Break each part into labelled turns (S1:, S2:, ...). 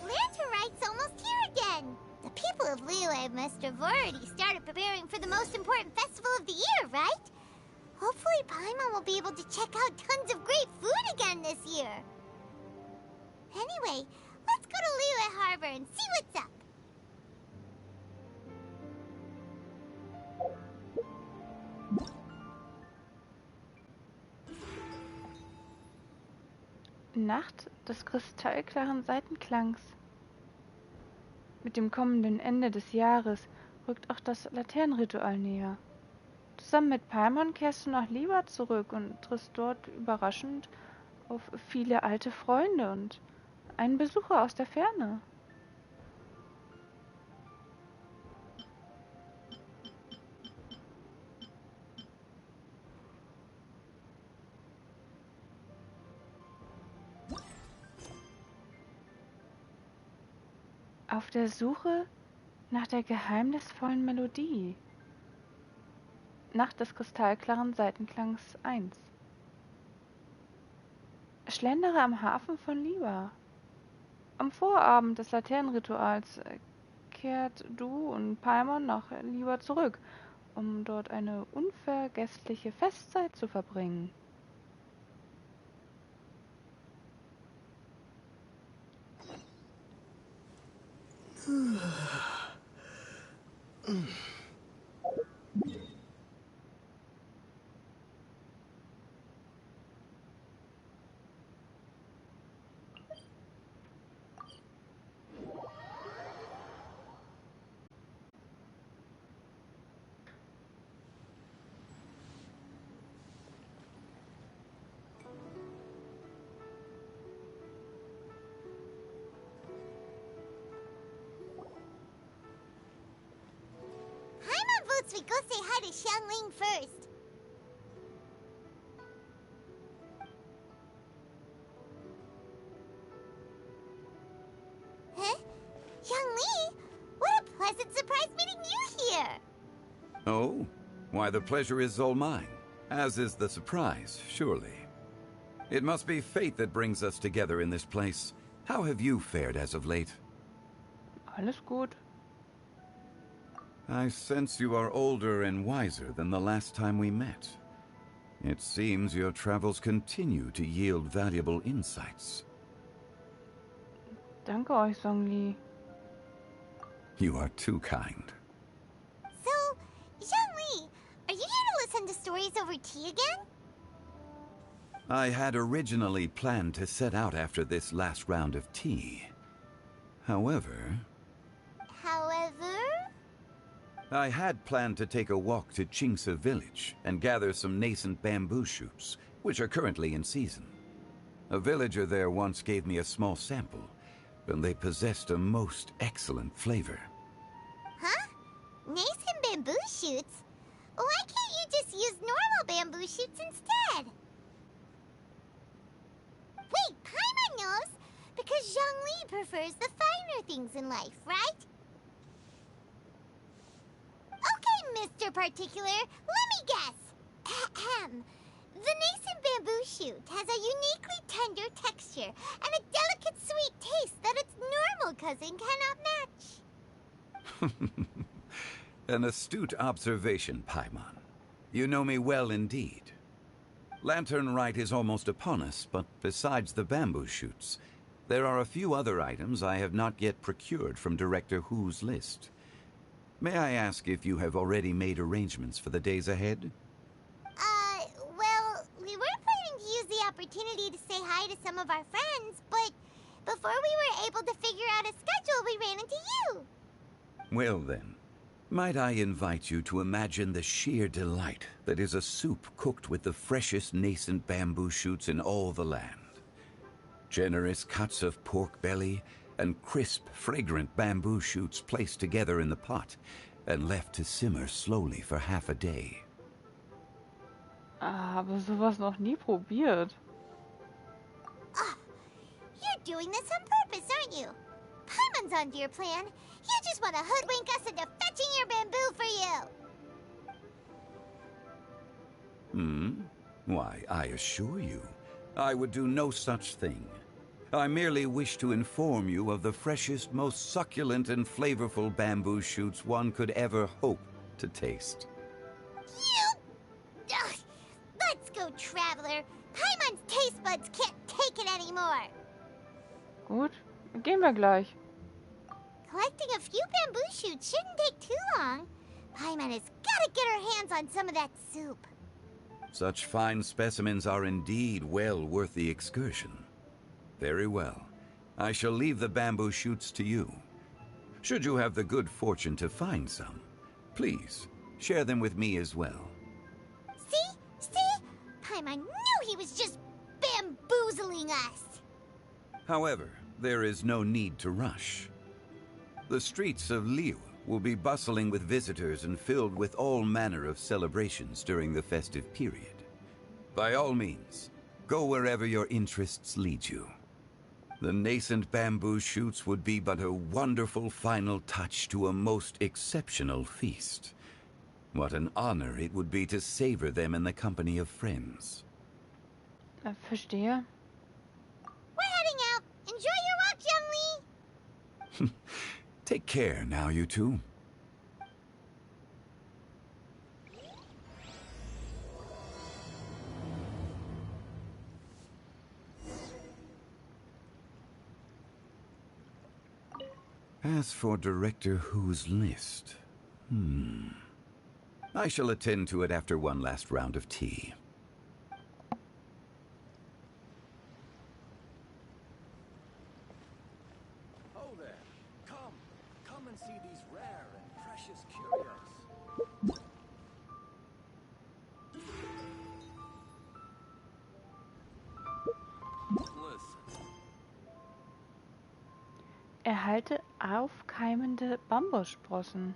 S1: Lanterite's almost here again. The people of Liyue must have already started preparing for the most important festival of the year, right? Hopefully Paimon will be able to check out tons of great food again this year. Anyway, let's go to Liyue Harbor and see what's up.
S2: Nacht des kristallklaren Seitenklangs. Mit dem kommenden Ende des Jahres rückt auch das Laternenritual näher. Zusammen mit Paimon kehrst du nach Liva zurück und triffst dort überraschend auf viele alte Freunde und einen Besucher aus der Ferne. Auf der Suche nach der geheimnisvollen Melodie. Nacht des kristallklaren Seitenklangs 1. Schlendere am Hafen von Liva. Am Vorabend des Laternenrituals kehrt du und Paimon nach Liva zurück, um dort eine unvergessliche Festzeit zu verbringen.
S1: We go say hi to Xiangling first. Huh? Xiangli? What a pleasant surprise meeting you here!
S3: Oh? Why, the pleasure is all mine. As is the surprise, surely. It must be fate that brings us together in this place. How have you fared as of late?
S2: Alles gut.
S3: I sense you are older and wiser than the last time we met. It seems your travels continue to yield valuable insights.
S2: Danke euch, Zhongli.
S3: You are too kind.
S1: So, Xiangli, are you here to listen to stories over tea again?
S3: I had originally planned to set out after this last round of tea. However... I had planned to take a walk to Qingse village and gather some nascent bamboo shoots, which are currently in season. A villager there once gave me a small sample, and they possessed a most excellent flavor.
S1: Huh? Nascent bamboo shoots? Why can't you just use normal bamboo shoots instead? Wait, Paimon knows! Because Zhongli prefers the finer things in life, right? Okay, Mr. Particular, let me guess. Ahem. The nascent bamboo shoot has a uniquely tender texture and a delicate sweet taste that its normal cousin cannot match.
S3: An astute observation, Paimon. You know me well indeed. Lantern Rite is almost upon us, but besides the bamboo shoots, there are a few other items I have not yet procured from Director Hu's list. May I ask if you have already made arrangements for the days ahead?
S1: Well, we were planning to use the opportunity to say hi to some of our friends, but before we were able to figure out a schedule, we ran into you.
S3: Well then, might I invite you to imagine the sheer delight that is a soup cooked with the freshest nascent bamboo shoots in all the land. Generous cuts of pork belly, and crisp, fragrant bamboo shoots placed together in the pot and left to simmer slowly for half a day.
S2: Aber sowas noch nie probiert.
S1: Oh, you're doing this on purpose, aren't you? Paimon's onto your plan. You just want to hoodwink us into fetching your bamboo for you.
S3: Why, I assure you, I would do no such thing. I merely wish to inform you of the freshest, most succulent and flavorful bamboo shoots one could ever hope to taste.
S1: You... Ugh. Let's go, Traveler. Paimon's taste buds can't take it anymore.
S2: Gut, gehen wir gleich.
S1: Collecting a few bamboo shoots shouldn't take too long. Paimon has got to get her hands on some of that soup.
S3: Such fine specimens are indeed well worth the excursion. Very well. I shall leave the bamboo shoots to you. Should you have the good fortune to find some, please share them with me as well.
S1: See? Paimon knew he was just bamboozling us.
S3: However, there is no need to rush. The streets of Liu will be bustling with visitors and filled with all manner of celebrations during the festive period. By all means, go wherever your interests lead you. The nascent bamboo shoots would be but a wonderful final touch to a most exceptional feast. What an honor it would be to savor them in the company of friends.
S2: Verstehe.
S1: We're heading out. Enjoy your walk, Young Lee.
S3: Take care now, you two. As for Director Who's list, I shall attend to it after one last round of tea.
S4: Oh there! Come and see these rare and precious curios. Listen.
S2: Erhalte aufkeimende Bambussprossen.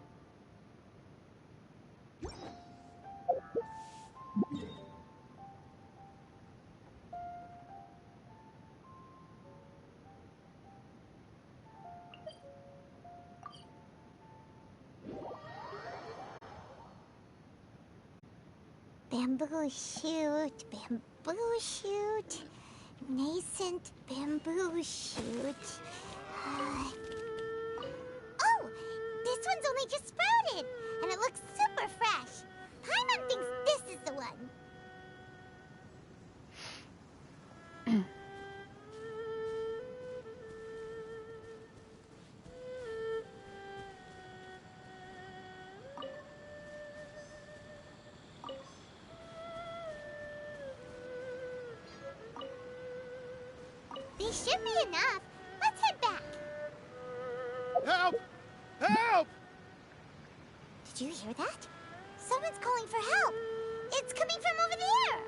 S1: Bamboo shoot, nascent bamboo shoot. Oh, this one's only just sprouted, and it looks super fresh. Paimon thinks this is the one. These should be enough. Let's head back.
S4: Help! Help!
S1: Did you hear that? Someone's calling for help. It's coming from over there.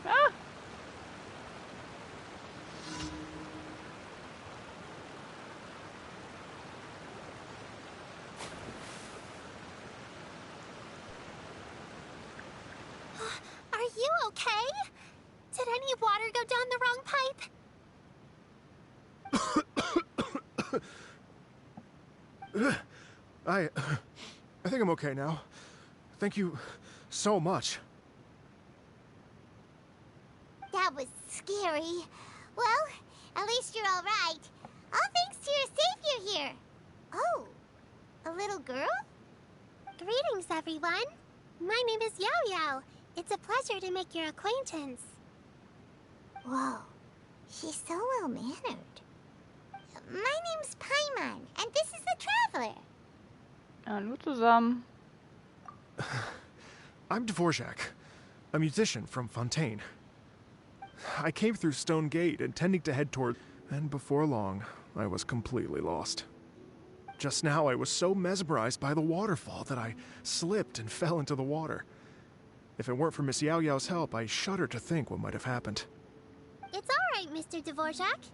S2: Ah!
S1: Are you okay? Did any water go down the wrong pipe?
S4: I think I'm okay now. Thank you so much.
S1: That was scary. Well, at least you're all right. All thanks to your savior here. Oh, a little girl? Greetings, everyone. My name is Yao Yao. It's a pleasure to make your acquaintance. Whoa, she's so well-mannered. My name's Paimon, and this is the Traveler.
S2: Hallo zusammen.
S4: I'm Dvorak, a musician from Fontaine. I came through Stone Gate intending to head toward, and before long, I was completely lost. Just now, I was so mesmerized by the waterfall that I slipped and fell into the water. If it weren't for Miss Yao Yao's help, I shudder to think what might have happened.
S1: It's all right, Mr. Dvorak.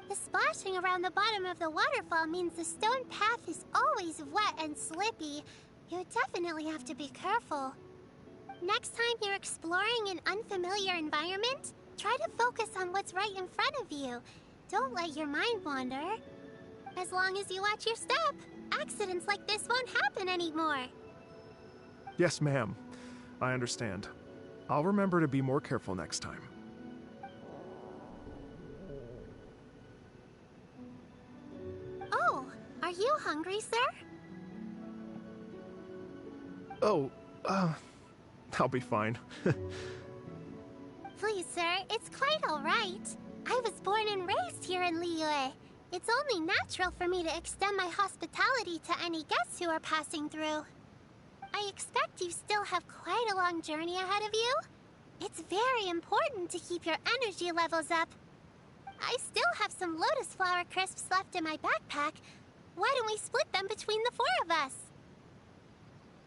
S1: The splashing around the bottom of the waterfall means the stone path is always wet and slippy. You definitely have to be careful. Next time you're exploring an unfamiliar environment, try to focus on what's right in front of you. Don't let your mind wander. As long as you watch your step, accidents like this won't happen anymore.
S4: Yes, ma'am. I understand. I'll remember to be more careful next time.
S1: Oh, are you hungry, sir?
S4: Oh, I'll be fine.
S1: Please, sir, it's quite all right. I was born and raised here in Liyue. It's only natural for me to extend my hospitality to any guests who are passing through. I expect you still have quite a long journey ahead of you. It's very important to keep your energy levels up. I still have some lotus flower crisps left in my backpack. Why don't we split them between the 4 of us?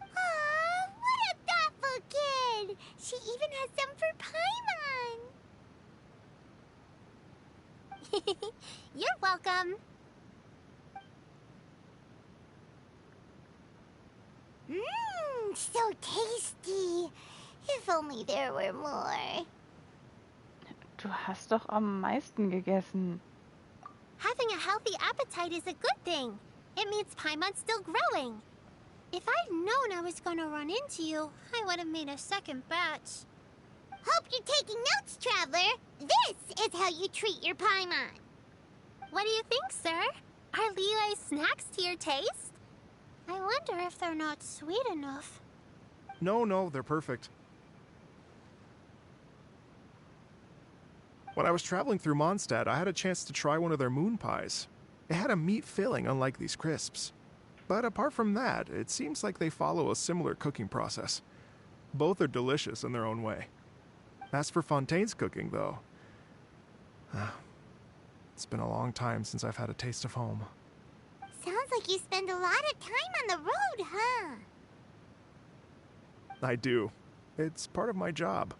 S1: Aw, what a thoughtful kid! She even has some for Paimon! You're welcome. Mmm, so tasty. If only there were more.
S2: Du hast doch am meisten gegessen.
S1: Having a healthy appetite is a good thing. It means Paimon's still growing. If I'd known I was gonna run into you, I would have made a second batch. Hope you're taking notes, Traveler. This is how you treat your Paimon. What do you think, sir? Are Liyue's snacks to your taste? I wonder if they're not sweet enough.
S4: No, they're perfect. When I was traveling through Mondstadt, I had a chance to try one of their moon pies. It had a meat filling, unlike these crisps. But apart from that, it seems like they follow a similar cooking process. Both are delicious in their own way. As for Fontaine's cooking, though, it's been a long time since I've had a taste of home.
S1: Sounds like you spend a lot of time on the road, huh?
S4: I do. It's part of my job.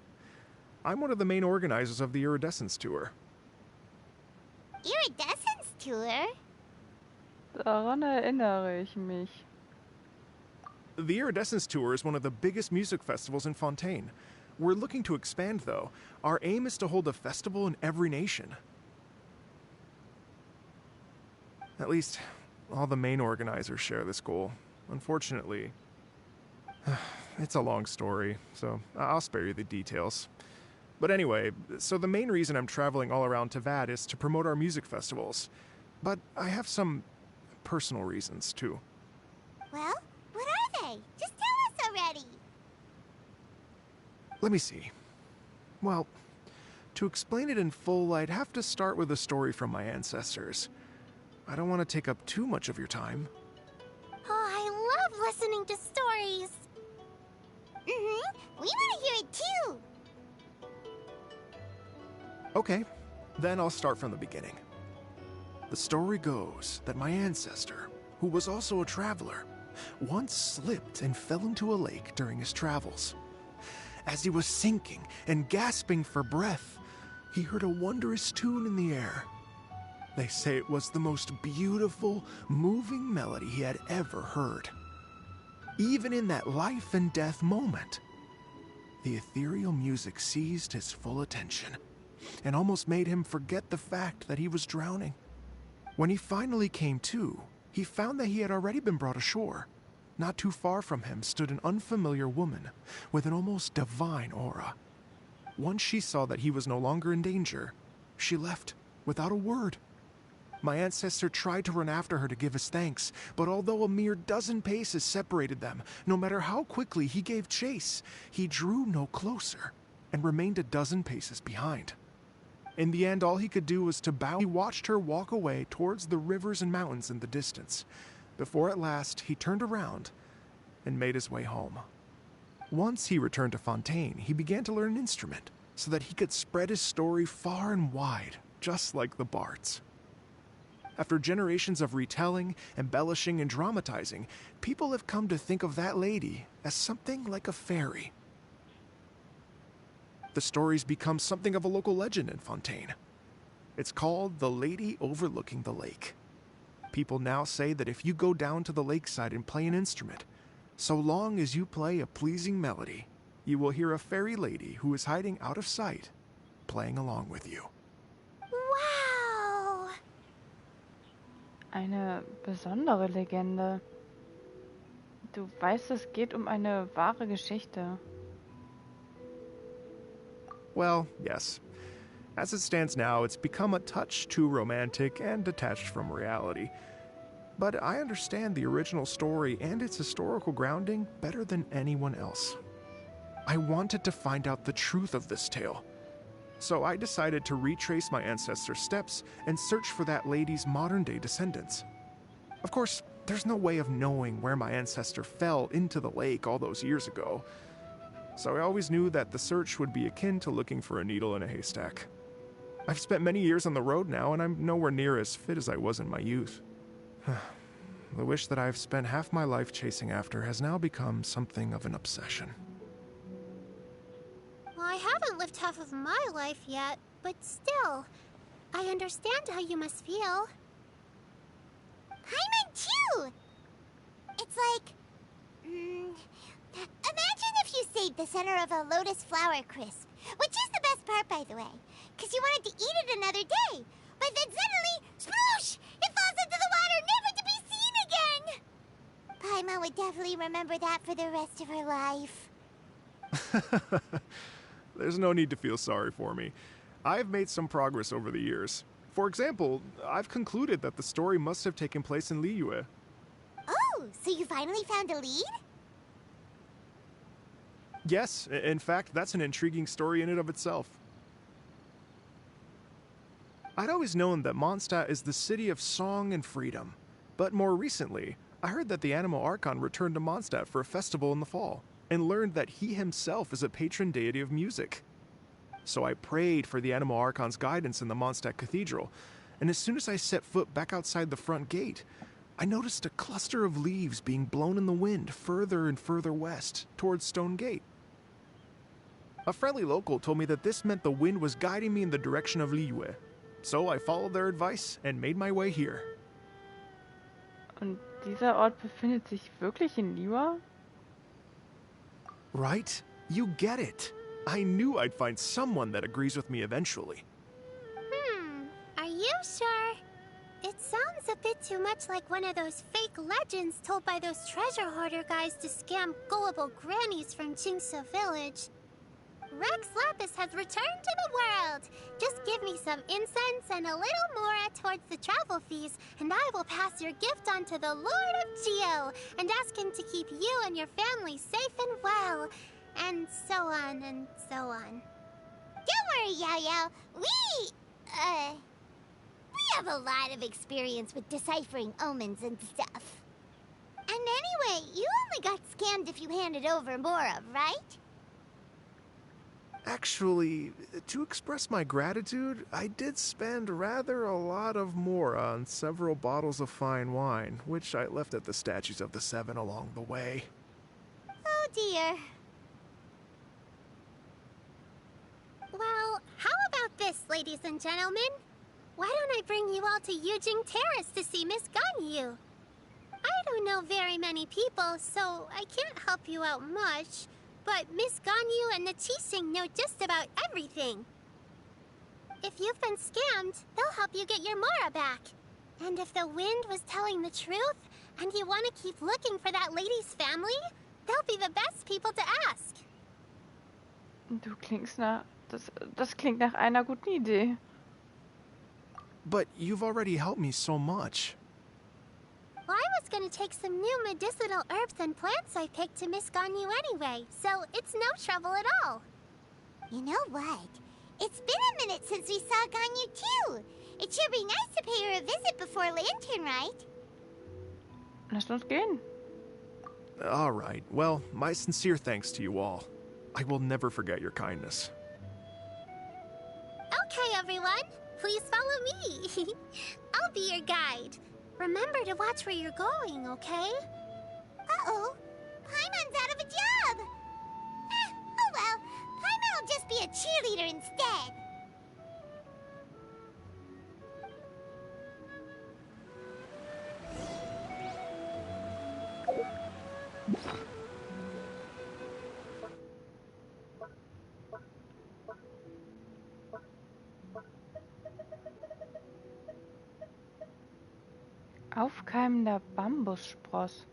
S4: I'm one of the main organizers of the Iridescence Tour.
S1: Iridescence Tour?
S2: Daran erinnere ich mich.
S4: The Iridescence Tour is one of the biggest music festivals in Fontaine. We're looking to expand, though. Our aim is to hold a festival in every nation. At least, all the main organizers share this goal. Unfortunately, it's a long story, so I'll spare you the details. But anyway, so the main reason I'm traveling all around Tavad is to promote our music festivals. But I have some personal reasons, too.
S1: Well, what are they? Just tell us already.
S4: Let me see. Well, to explain it in full, I'd have to start with a story from my ancestors. I don't want to take up too much of your time.
S1: Oh, I love listening to stories. Mm-hmm. We want to hear it too.
S4: Okay, then I'll start from the beginning. The story goes that my ancestor, who was also a traveler, once slipped and fell into a lake during his travels. As he was sinking and gasping for breath, he heard a wondrous tune in the air. They say it was the most beautiful, moving melody he had ever heard. Even in that life and death moment, the ethereal music seized his full attention and almost made him forget the fact that he was drowning. When he finally came to, he found that he had already been brought ashore. Not too far from him stood an unfamiliar woman with an almost divine aura. Once she saw that he was no longer in danger, she left without a word. My ancestor tried to run after her to give his thanks, but although a mere dozen paces separated them, no matter how quickly he gave chase, he drew no closer and remained a dozen paces behind. In the end, all he could do was to bow. He watched her walk away towards the rivers and mountains in the distance, before at last he turned around and made his way home. Once he returned to Fontaine, he began to learn an instrument so that he could spread his story far and wide, just like the bards. After generations of retelling, embellishing, and dramatizing, people have come to think of that lady as something like a fairy. The story's become something of a local legend in Fontaine. It's called the Lady Overlooking the Lake. People now say that if you go down to the lakeside and play an instrument, so long as you play a pleasing melody, you will hear a fairy lady who is hiding out of sight, playing along with you.
S1: Wow!
S2: Eine besondere Legende. Du weißt, es geht um eine wahre Geschichte.
S4: Well, yes. As it stands now, it's become a touch too romantic and detached from reality. But I understand the original story and its historical grounding better than anyone else. I wanted to find out the truth of this tale. So I decided to retrace my ancestors' steps and search for that lady's modern-day descendants. Of course, there's no way of knowing where my ancestor fell into the lake all those years ago. So I always knew that the search would be akin to looking for a needle in a haystack. I've spent many years on the road now, and I'm nowhere near as fit as I was in my youth. The wish that I've spent half my life chasing after has now become something of an obsession.
S1: Well, I haven't lived half of my life yet, but still, I understand how you must feel. Paimon too! It's like... imagine if you saved the center of a lotus flower crisp, which is the best part, by the way, because you wanted to eat it another day. But then suddenly, sploosh! It falls into the water, never to be seen again! Paimon would definitely remember that for the rest of her life.
S4: There's no need to feel sorry for me. I've made some progress over the years. For example, I've concluded that the story must have taken place in Liyue.
S1: Oh, so you finally found a lead?
S4: Yes, in fact, that's an intriguing story in and of itself. I'd always known that Mondstadt is the city of song and freedom. But more recently, I heard that the Animal Archon returned to Mondstadt for a festival in the fall, and learned that he himself is a patron deity of music. So I prayed for the Animal Archon's guidance in the Mondstadt Cathedral, and as soon as I set foot back outside the front gate, I noticed a cluster of leaves being blown in the wind further and further west, towards Stone Gate. A friendly local told me that this meant the wind was guiding me in the direction of Liyue, so I followed their advice and made my way here.
S2: Und dieser Ort befindet sich wirklich in Liyue?
S4: Right? You get it. I knew I'd find someone that agrees with me eventually.
S1: Are you sure? It sounds a bit too much like one of those fake legends told by those treasure hoarder guys to scam gullible grannies from Jingsa Village. Rex Lapis has returned to the world. Just give me some incense and a little more towards the travel fees, and I will pass your gift on to the Lord of Geo and ask him to keep you and your family safe and well. And so on and so on. Don't worry, Yao Yao. We have a lot of experience with deciphering omens and stuff. And anyway, you only got scammed if you handed over Mora, right?
S4: Actually, to express my gratitude, I did spend rather a lot of more on several bottles of fine wine, which I left at the Statues of the Seven along the way.
S1: Oh dear. Well, how about this, ladies and gentlemen? Why don't I bring you all to Yujing Terrace to see Miss Ganyu? I don't know very many people, so I can't help you out much. But Miss Ganyu and the Qixing know just about everything. If you've been scammed, they'll help you get your Mora back. And if the wind was telling the truth, and you want to keep looking for that lady's family, they'll be the best people to ask.
S2: Du klingst nach... Das klingt nach einer guten Idee.
S4: But you've already helped me so much.
S1: Well, I was gonna take some new medicinal herbs and plants I picked to Miss Ganyu anyway, so it's no trouble at all. You know what? It's been a minute since we saw Ganyu too. It should be nice to pay her a visit before Lantern, right?
S2: Lass uns gehen.
S4: All right. Well, my sincere thanks to you all. I will never forget your kindness.
S1: Okay, everyone. Please follow me. I'll be your guide. Remember to watch where you're going, okay? Uh-oh. Paimon's out of a job. Oh well. Paimon will just be a cheerleader instead.
S2: Aufkeimender Bambusspross.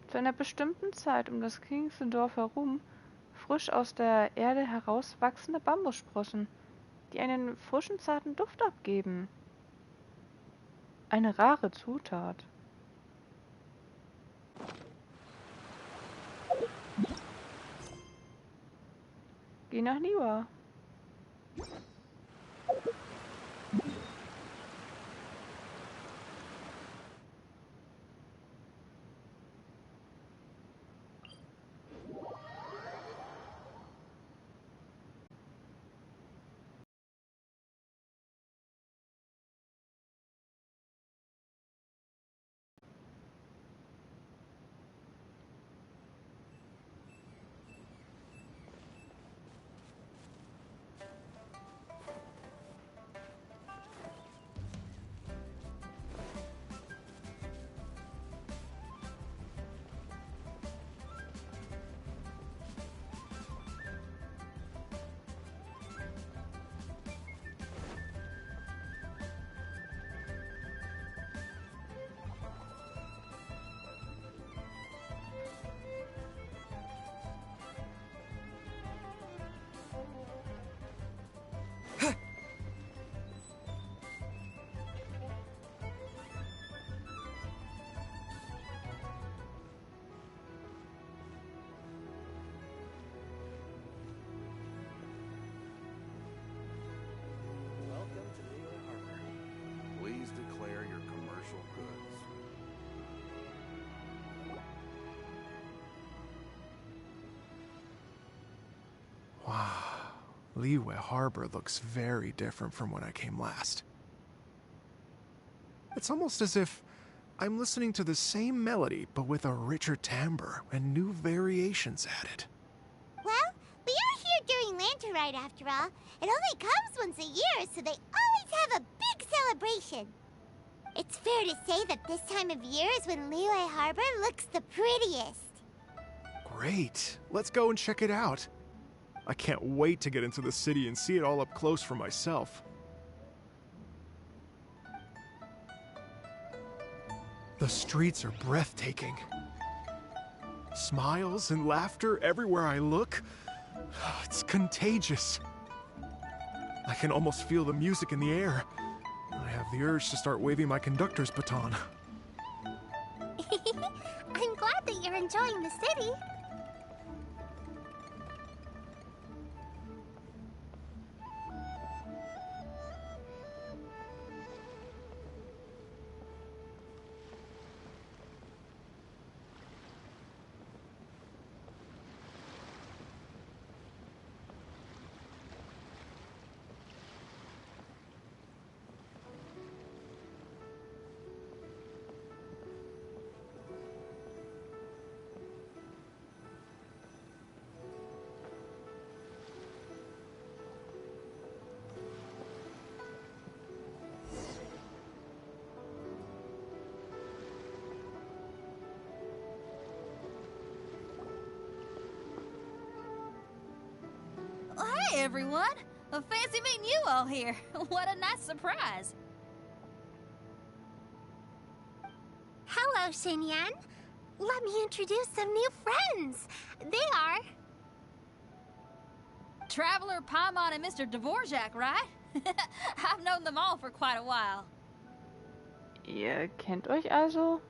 S2: Zu einer bestimmten Zeit um das Kingste Dorf herum frisch aus der Erde herauswachsende Bambussprossen, die einen frischen, zarten Duft abgeben. Eine rare Zutat. Geh nach Liwa.
S5: Welcome to Wieder, eine. Please declare your commercial goods.
S4: Wow. Liyue Harbor looks very different from when I came last. It's almost as if I'm listening to the same melody, but with a richer timbre and new variations added.
S1: Well, we are here during Lantern Rite after all. It only comes once a year, so they always have a big celebration. It's fair to say that this time of year is when Liyue Harbor looks the prettiest.
S4: Great. Let's go and check it out. I can't wait to get into the city and see it all up close for myself. The streets are breathtaking. Smiles and laughter everywhere I look. It's contagious. I can almost feel the music in the air. I have the urge to start waving my conductor's baton.
S1: I'm glad that you're enjoying the city.
S6: Hey everyone! Fancy meeting you all here. What a nice surprise.
S1: Hello, Xinyan. Let me introduce some new friends. They are...
S6: Traveler, Paimon, and Mr. Dvorak, right? I've known them all for quite a while.
S2: Ihr kennt euch also?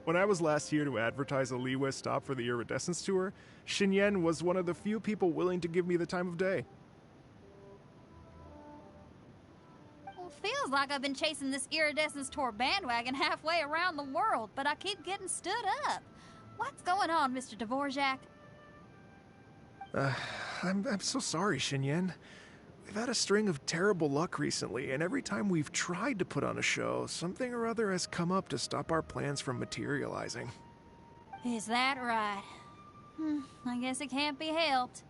S4: When I was last here to advertise a Liyue stop for the Iridescence Tour, Xinyan was one of the few people willing to give me the time of day.
S6: Well, feels like I've been chasing this Iridescence Tour bandwagon halfway around the world, but I keep getting stood up. What's going on, Mr. Dvorak?
S4: I'm so sorry, Xinyan. We've had a string of terrible luck recently, and every time we've tried to put on a show, something or other has come up to stop our plans from materializing.
S6: Is that right? I guess it can't be helped.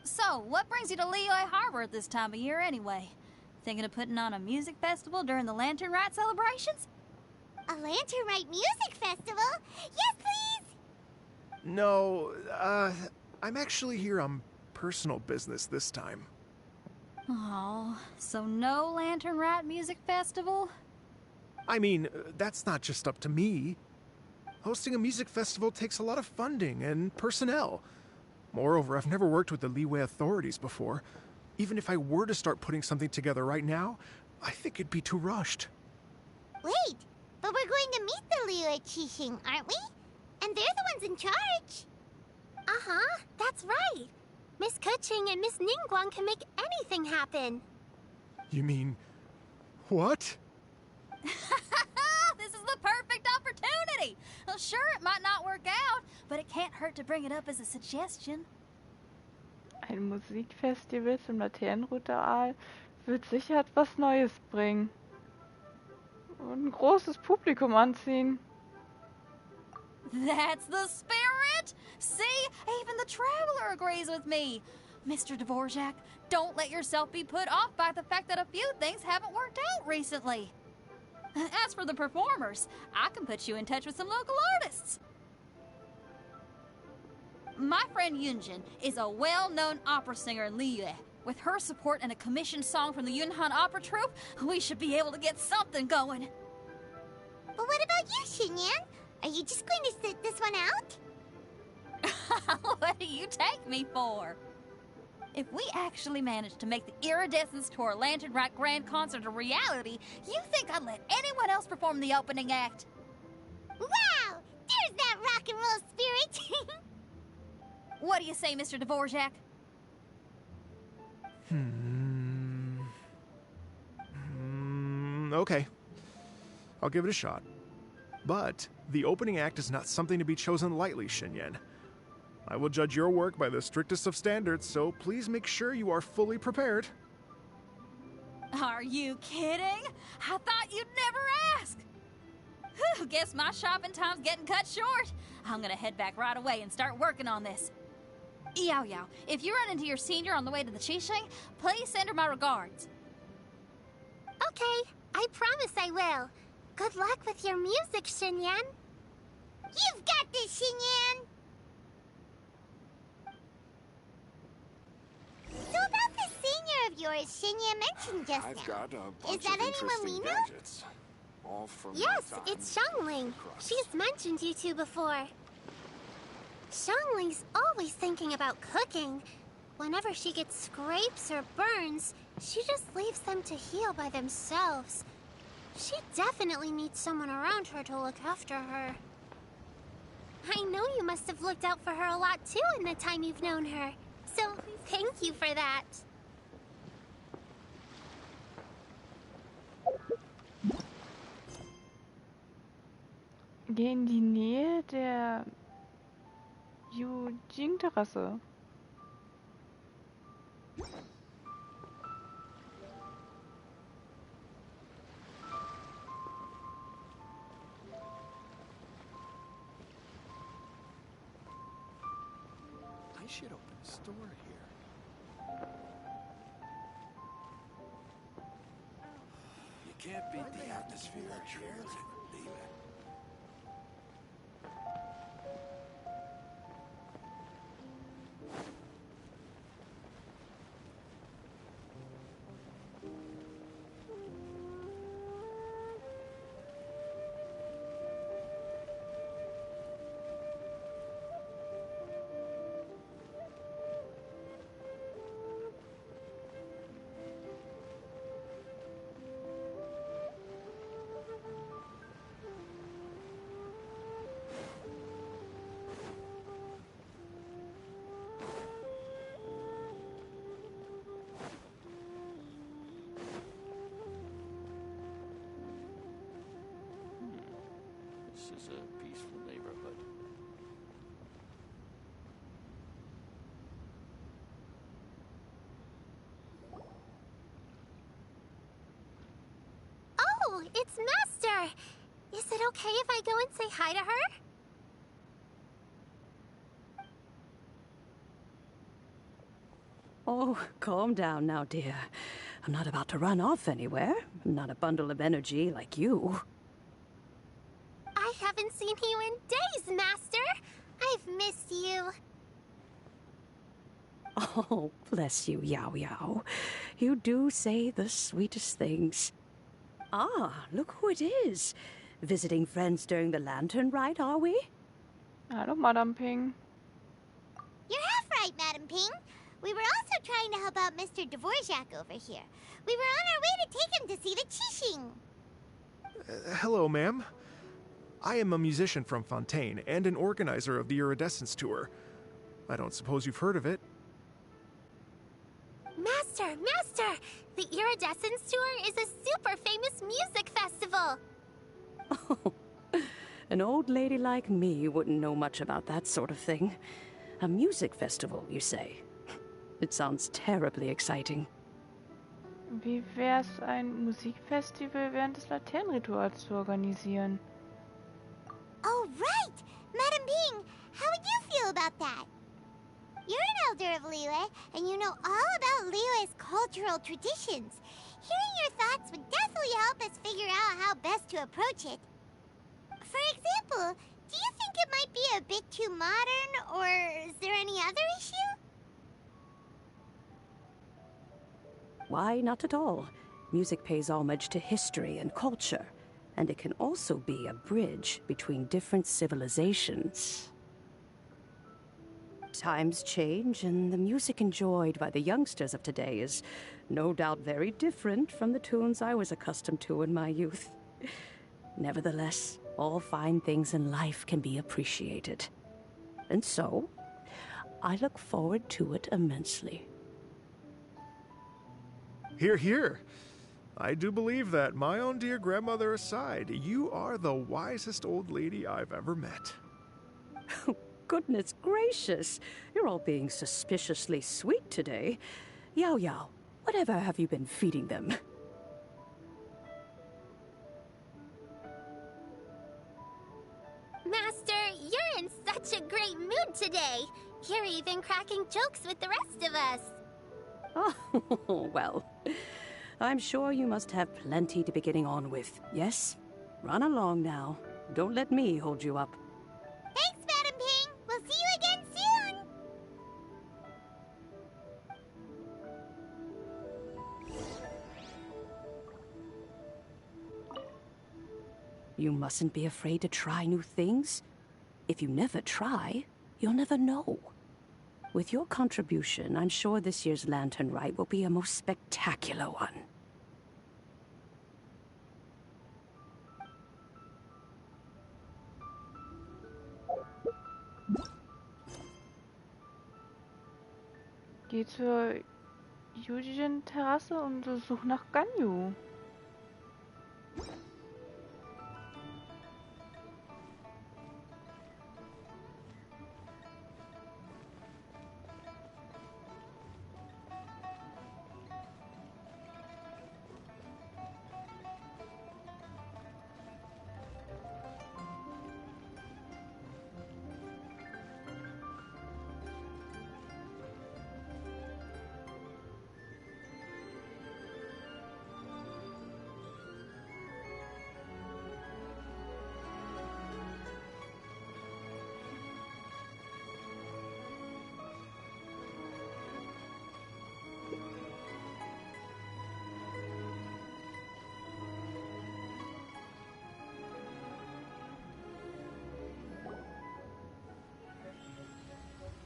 S6: So, what brings you to Liyue Harbor at this time of year anyway? Thinking of putting on a music festival during the Lantern Rite celebrations?
S1: A Lantern Rite music festival? Yes, please!
S4: No, I'm actually here on personal business this time.
S6: Oh, so no Lantern Rite music festival?
S4: I mean, that's not just up to me. Hosting a music festival takes a lot of funding and personnel. Moreover, I've never worked with the Liyue authorities before. Even if I were to start putting something together right now, I think it'd be too rushed.
S1: Wait, but we're going to meet the Liyue Qixing, aren't we? And they're the ones in charge.
S7: Uh-huh, that's right. Miss Keqing and Miss Ningguang can make anything happen.
S4: You mean... what?
S6: This is the perfect opportunity! Well, sure, it might not work out, but it can't hurt to bring it up as a suggestion.
S2: Ein Musikfestival zum Laternenritual wird sicher etwas Neues bringen. Und ein großes Publikum anziehen.
S6: That's the spirit! See? Even the Traveler agrees with me. Mr. Dvorak, don't let yourself be put off by the fact that a few things haven't worked out recently. As for the performers, I can put you in touch with some local artists. My friend Yunjin is a well-known opera singer in Liyue. With her support and a commissioned song from the Yunhan Opera Troupe, we should be able to get something going.
S1: But what about you, Xinyan? Are you just going to sit this one out?
S6: What do you take me for? If we actually manage to make the Iridescence Tour Lantern Rock Grand Concert a reality, you think I'd let anyone else perform the opening act?
S1: Wow! There's that rock and roll spirit!
S6: What do you say, Mr. Dvorak?
S4: Okay. I'll give it a shot. But the opening act is not something to be chosen lightly, Xinyan. I will judge your work by the strictest of standards, so please make sure you are fully prepared.
S6: Are you kidding? I thought you'd never ask. Whew, guess my shopping time's getting cut short. I'm gonna head back right away and start working on this. Yao Yao, if you run into your senior on the way to the Qixing, please send her my regards.
S7: Okay, I promise I will. Good luck with your music, Xinyan.
S1: You've got this, Xinyan! So about this senior of yours Xinyan mentioned just
S5: I've
S1: now.
S5: got a bunch
S1: Is that
S5: of
S1: anyone we
S5: interesting
S1: know?
S5: gadgets. All from my
S7: Yes,
S5: time
S7: it's Xiangling.
S5: across.
S7: She's mentioned you two before. Xiangling's always thinking about cooking. Whenever she gets scrapes or burns, she just leaves them to heal by themselves. She definitely needs someone around her to look after her. I know you must have looked out for her a lot too in the time you've known her. So, thank you for that.
S2: Geh in die Nähe der Yujing-Terrasse.
S5: I should open a store here. You can't beat the atmosphere here. Leave it. This is a peaceful neighborhood.
S7: Oh, it's Master! Is it okay if I go and say hi to her?
S8: Oh, calm down now, dear. I'm not about to run off anywhere. I'm not a bundle of energy like you.
S7: I haven't seen you in days, Master! I've missed you.
S8: Oh, bless you, Yao Yao. You do say the sweetest things. Ah, look who it is. visiting friends during the lantern rite, are we?
S2: Hallo, Madame Ping.
S1: You're half right, Madam Ping. We were also trying to help out Mr. Dvorak over here. We were on our way to take him to see the Qixing.
S4: Hello, ma'am. I am a musician from Fontaine and an organizer of the Iridescence Tour. I don't suppose you've heard of it.
S7: Master! The Iridescence Tour is a super famous music festival!
S8: Oh, an old lady like me wouldn't know much about that sort of thing. A music festival, you say? It sounds terribly exciting.
S2: Wie wär's, ein Musikfestival während des Laternenrituals zu organisieren?
S1: Oh, right! Madam Ping, how would you feel about that? You're an elder of Liyue, and you know all about Liyue's cultural traditions. Hearing your thoughts would definitely help us figure out how best to approach it. For example, do you think it might be a bit too modern, or is there any other issue?
S8: Why, not at all. Music pays homage to history and culture, and it can also be a bridge between different civilizations. Times change, and the music enjoyed by the youngsters of today is no doubt very different from the tunes I was accustomed to in my youth. Nevertheless, all fine things in life can be appreciated. And so, I look forward to it immensely.
S4: Hear, hear. I do believe that, my own dear grandmother aside, you are the wisest old lady I've ever met.
S8: Goodness gracious, you're all being suspiciously sweet today. Yao Yao, whatever have you been feeding them?
S7: Master, you're in such a great mood today. You're even cracking jokes with the rest of us.
S8: Oh, well, I'm sure you must have plenty to be getting on with, yes? Run along now. Don't let me hold you up.
S1: Thanks, Madam Ping. We'll see you again soon.
S8: You mustn't be afraid to try new things. If you never try, you'll never know. With your contribution, I'm sure this year's Lantern Rite will be a most spectacular one.
S2: Geh zur Yujin-Terrasse und such nach Ganyu.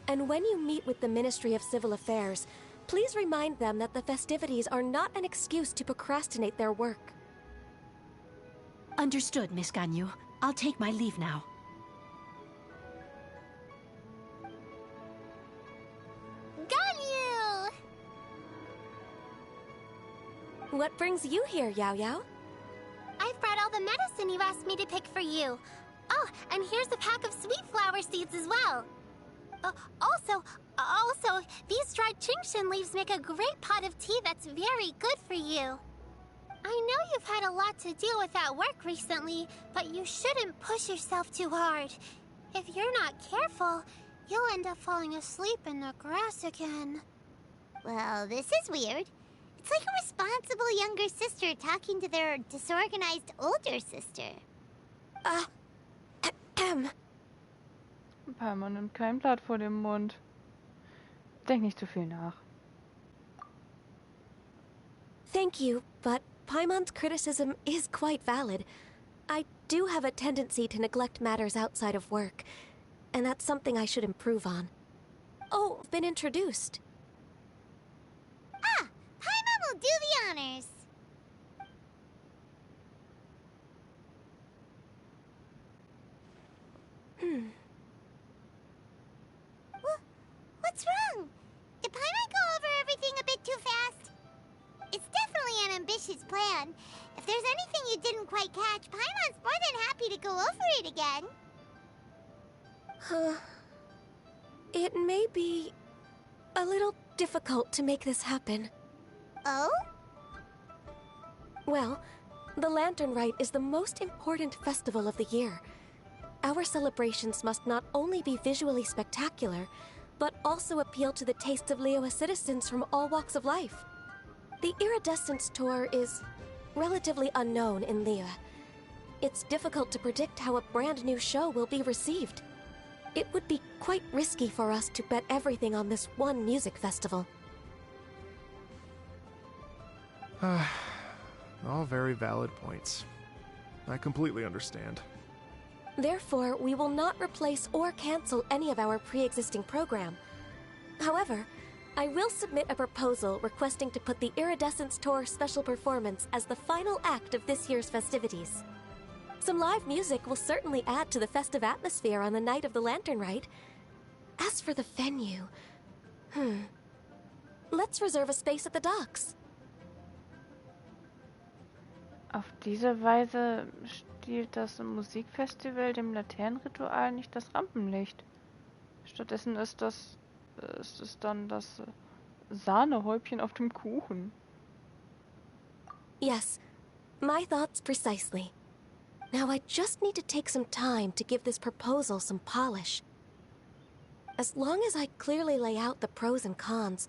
S9: And when you meet with the Ministry of Civil Affairs, please remind them that the festivities are not an excuse to procrastinate their work.
S10: Understood, Miss Ganyu. I'll take my leave now.
S7: Ganyu!
S9: What brings you here, Yao Yao?
S7: I've brought all the medicine you asked me to pick for you. Oh, and here's a pack of sweet flower seeds as well. Also, these dried Qingshan leaves make a great pot of tea that's very good for you. I know you've had a lot to deal with at work recently, but you shouldn't push yourself too hard. If you're not careful, you'll end up falling asleep in the grass again.
S1: Well, this is weird. It's like a responsible younger sister talking to their disorganized older sister.
S2: Paimon nimmt kein Blatt vor dem Mund. Denk nicht zu viel nach.
S9: Thank you, but Paimon's criticism is quite valid. I do have a tendency to neglect matters outside of work, and that's something I should improve on. Oh, I've been introduced.
S1: Ah, Paimon will do the honors. What's wrong? Did Paimon go over everything a bit too fast? It's definitely an ambitious plan. If there's anything you didn't quite catch, Paimon's more than happy to go over it again.
S9: It may be a little difficult to make this happen.
S1: Oh?
S9: Well, the Lantern Rite is the most important festival of the year. Our celebrations must not only be visually spectacular, but also appeal to the tastes of Liyue citizens from all walks of life. The Iridescence Tour is relatively unknown in Liyue. It's difficult to predict how a brand new show will be received. It would be quite risky for us to bet everything on this one music festival.
S4: All very valid points. I completely understand.
S9: Therefore, we will not replace or cancel any of our pre-existing program. However, I will submit a proposal requesting to put the Iridescence Tour special performance as the final act of this year's festivities. Some live music will certainly add to the festive atmosphere on the night of the Lantern Rite. As for the venue, let's reserve a space at the docks.
S2: Auf diese Weise stiehlt das Musikfestival dem Laternenritual nicht das Rampenlicht. Stattdessen ist es dann das Sahnehäubchen auf dem Kuchen.
S9: Yes, my thoughts precisely. Now I just need to take some time to give this proposal some polish. As long as I clearly lay out the pros and cons,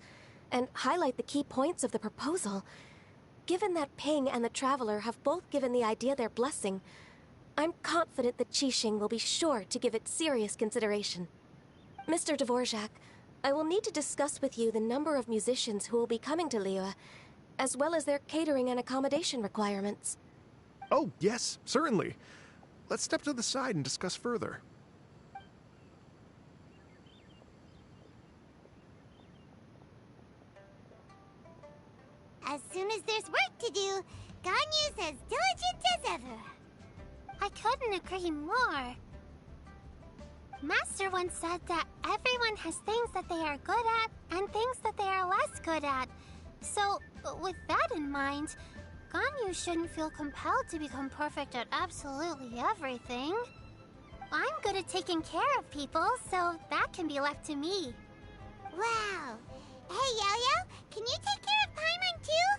S9: and highlight the key points of the proposal, given that Ping and the Traveler have both given the idea their blessing, I'm confident that Qixing will be sure to give it serious consideration. Mr. Dvorak, I will need to discuss with you the number of musicians who will be coming to Liyue, as well as their catering and accommodation requirements.
S4: Oh, yes, certainly. Let's step to the side and discuss further.
S1: As soon as there's work to do, Ganyu's as diligent as ever.
S7: I couldn't agree more. Master once said that everyone has things that they are good at and things that they are less good at. So, with that in mind, Ganyu shouldn't feel compelled to become perfect at absolutely everything. I'm good at taking care of people, so that can be left to me.
S1: Wow. Hey, Yo-Yo, can you take care of Paimon too?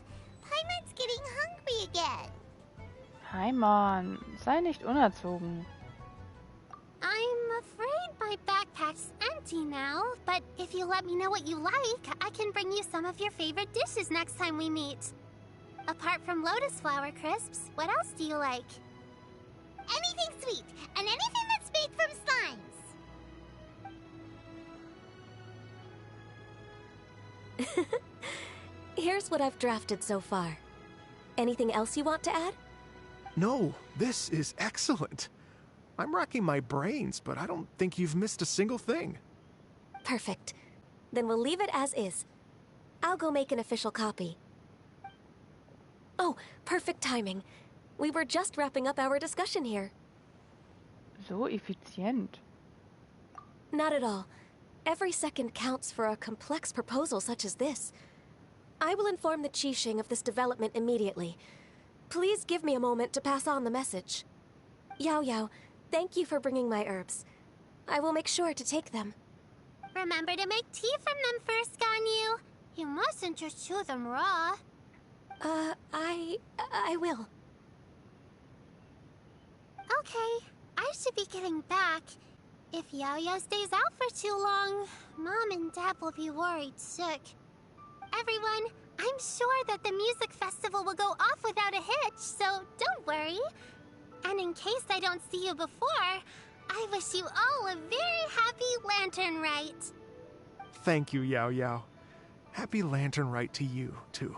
S1: Paimon's getting hungry again.
S2: Paimon, sei nicht unerzogen.
S7: I'm afraid my backpack's empty now, but if you let me know what you like, I can bring you some of your favorite dishes next time we meet. Apart from lotus flower crisps, what else do you like?
S1: Anything sweet, and anything that's made from slimes.
S9: Here's what I've drafted so far. Anything else you want to add?
S4: No, this is excellent. I'm racking my brains, but I don't think you've missed a single thing.
S9: Perfect. Then we'll leave it as is. I'll go make an official copy. Oh, perfect timing. We were just wrapping up our discussion here.
S2: So effizient.
S9: Not at all. Every second counts for a complex proposal such as this. I will inform the Qixing of this development immediately. Please give me a moment to pass on the message. Yao Yao, thank you for bringing my herbs. I will make sure to take them.
S7: Remember to make tea from them first, Ganyu. You mustn't just chew them raw.
S9: I will.
S7: Okay, I should be getting back. If Yao-Yao stays out for too long, Mom and Dad will be worried sick. Everyone, I'm sure that the music festival will go off without a hitch, so don't worry. And in case I don't see you before, I wish you all a very happy Lantern Rite.
S4: Thank you, Yao Yao. Happy Lantern Rite to you, too.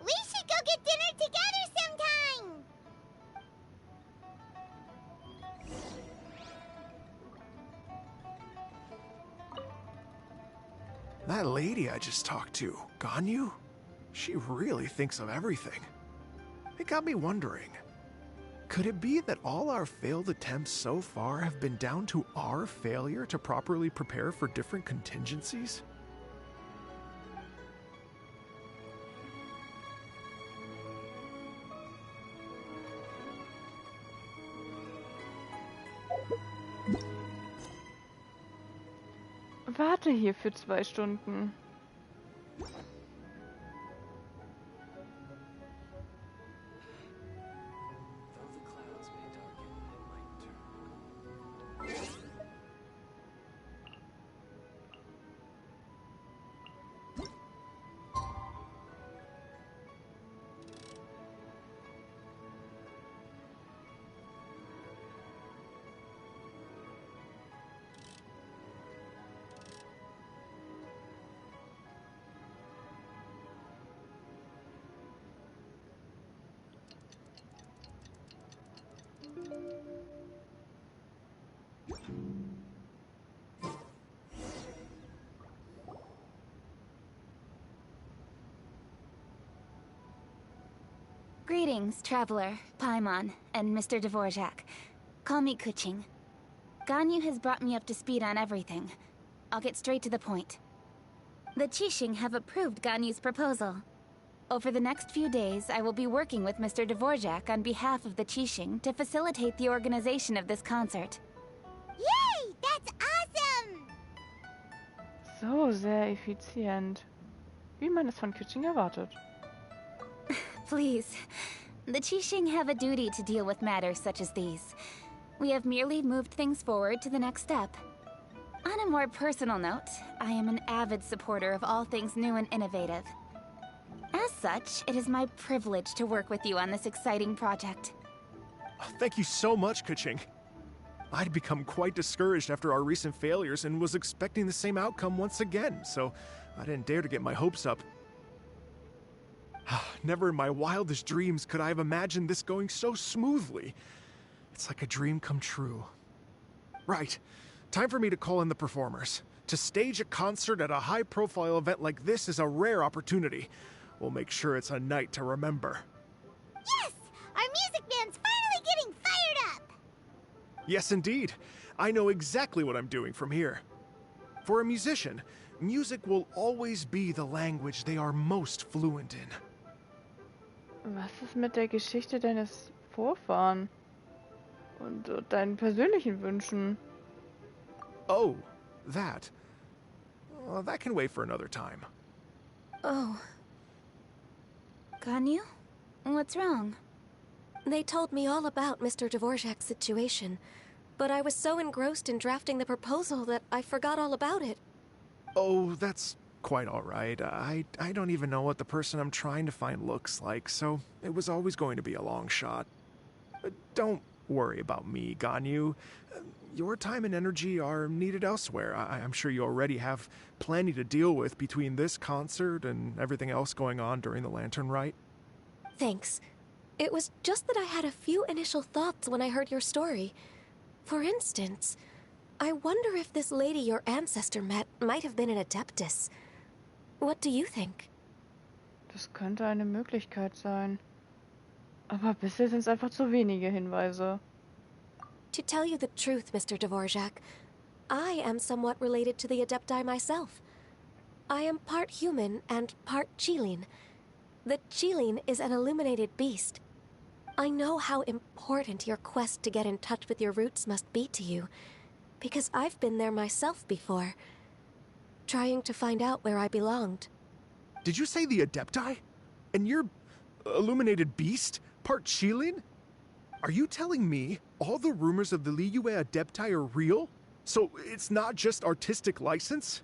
S1: We should go get dinner together sometime!
S4: That lady I just talked to, Ganyu, she really thinks of everything. It got me wondering, could it be that all our failed attempts so far have been down to our failure to properly prepare for different contingencies?
S2: Warte hier für 2 Stunden.
S11: Greetings, Traveler, Paimon, and Mr. Dvorak. Call me Kuching. Ganyu has brought me up to speed on everything. I'll get straight to the point. The Qixing have approved Ganyu's proposal. Over the next few days, I will be working with Mr. Dvorak on behalf of the Qixing to facilitate the organization of this concert.
S1: Yay! That's awesome!
S2: So sehr effizient. Wie man es von Kuching erwartet.
S11: Please. The Qixing have a duty to deal with matters such as these. We have merely moved things forward to the next step. On a more personal note, I am an avid supporter of all things new and innovative. As such, it is my privilege to work with you on this exciting project.
S4: Thank you so much, Kuching. I'd become quite discouraged after our recent failures and was expecting the same outcome once again, so I didn't dare to get my hopes up. Never in my wildest dreams could I have imagined this going so smoothly. It's like a dream come true. Right. Time for me to call in the performers. To stage a concert at a high-profile event like this is a rare opportunity. We'll make sure it's a night to remember.
S1: Yes! Our music band's finally getting fired up!
S4: Yes, indeed. I know exactly what I'm doing from here. For a musician, music will always be the language they are most fluent in.
S2: Was ist mit der Geschichte deines Vorfahren? Und deinen persönlichen Wünschen?
S4: Oh, that. Well, that can wait for another time.
S11: Oh. Ganyu? What's wrong?
S9: They told me all about Mr. Dvorak's situation, but I was so engrossed in drafting the proposal that I forgot all about it.
S4: Oh, that's quite all right. I don't even know what the person I'm trying to find looks like, so it was always going to be a long shot. Don't worry about me, Ganyu. Your time and energy are needed elsewhere. I'm sure you already have plenty to deal with between this concert and everything else going on during the Lantern Rite.
S9: Thanks. It was just that I had a few initial thoughts when I heard your story. For instance, I wonder if this lady your ancestor met might have been an Adeptus. What do you think?
S2: Das könnte eine Möglichkeit sein. Aber bisher sind es einfach zu wenige Hinweise.
S9: To tell you the truth, Mr. Dvorak, I am somewhat related to the Adepti myself. I am part human and part Qilin. The Qilin is an illuminated beast. I know how important your quest to get in touch with your roots must be to you, because I've been there myself before, trying to find out where I belonged.
S4: Did you say the Adepti? And you're illuminated beast? Part Qilin? Are you telling me all the rumors of the Liyue Adepti are real? So it's not just artistic license?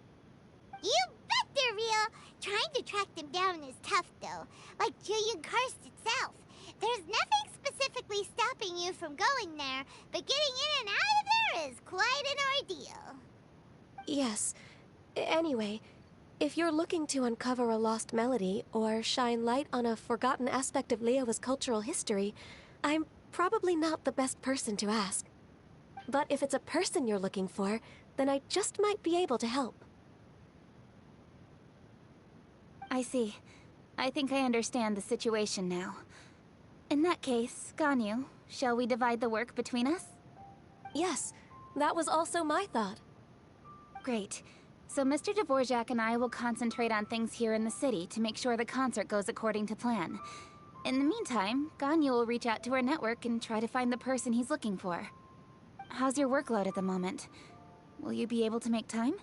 S1: You bet they're real! Trying to track them down is tough, though. Like Julian Karst itself. There's nothing specifically stopping you from going there, but getting in and out of there is quite an ordeal.
S9: Yes. Anyway, if you're looking to uncover a lost melody or shine light on a forgotten aspect of Liyue's cultural history, I'm probably not the best person to ask. But if it's a person you're looking for, then I just might be able to help.
S11: I see. I think I understand the situation now. In that case, Ganyu, shall we divide the work between us?
S9: Yes, that was also my thought.
S11: Great. So Mr. Dvorak and I will concentrate on things here in the city to make sure the concert goes according to plan. In the meantime, Ganyu will reach out to her network and try to find the person he's looking for. How's your workload at the moment? Will you be able to make time?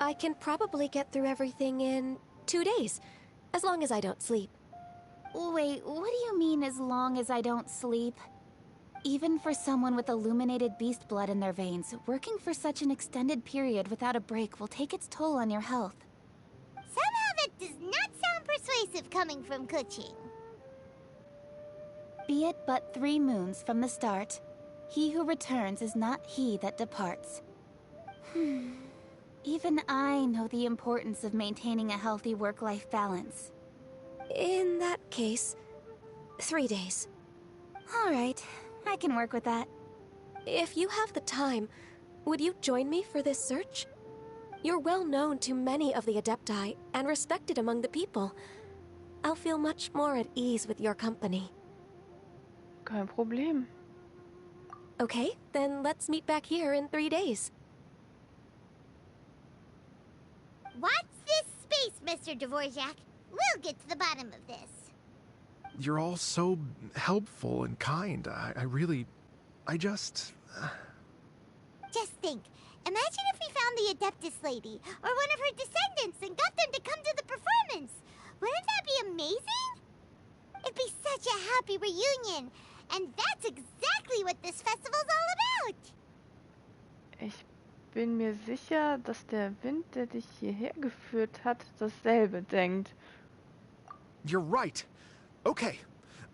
S9: I can probably get through everything in 2 days, as long as I don't sleep.
S11: Wait, what do you mean as long as I don't sleep? Even for someone with illuminated beast blood in their veins, working for such an extended period without a break will take its toll on your health.
S1: Somehow that does not sound persuasive coming from Kuching.
S11: Be it but 3 moons from the start, he who returns is not he that departs. Even I know the importance of maintaining a healthy work-life balance.
S9: In that case, 3 days.
S11: All right, I can work with that.
S9: If you have the time, would you join me for this search? You're well known to many of the Adepti and respected among the people. I'll feel much more at ease with your company.
S2: Kein Problem.
S9: Okay, then let's meet back here in 3 days.
S1: Watch this space, Mr. Dvorak. We'll get to the bottom of this.
S4: You're all so helpful and kind. Just
S1: think. Imagine if we found the Adeptus lady, or one of her descendants, and got them to come to the performance. Wouldn't that be amazing? It'd be such a happy reunion. And that's exactly what this festival's all about.
S2: Ich bin mir sicher, dass der Wind, der dich hierher geführt hat, dasselbe denkt.
S4: You're right. Okay,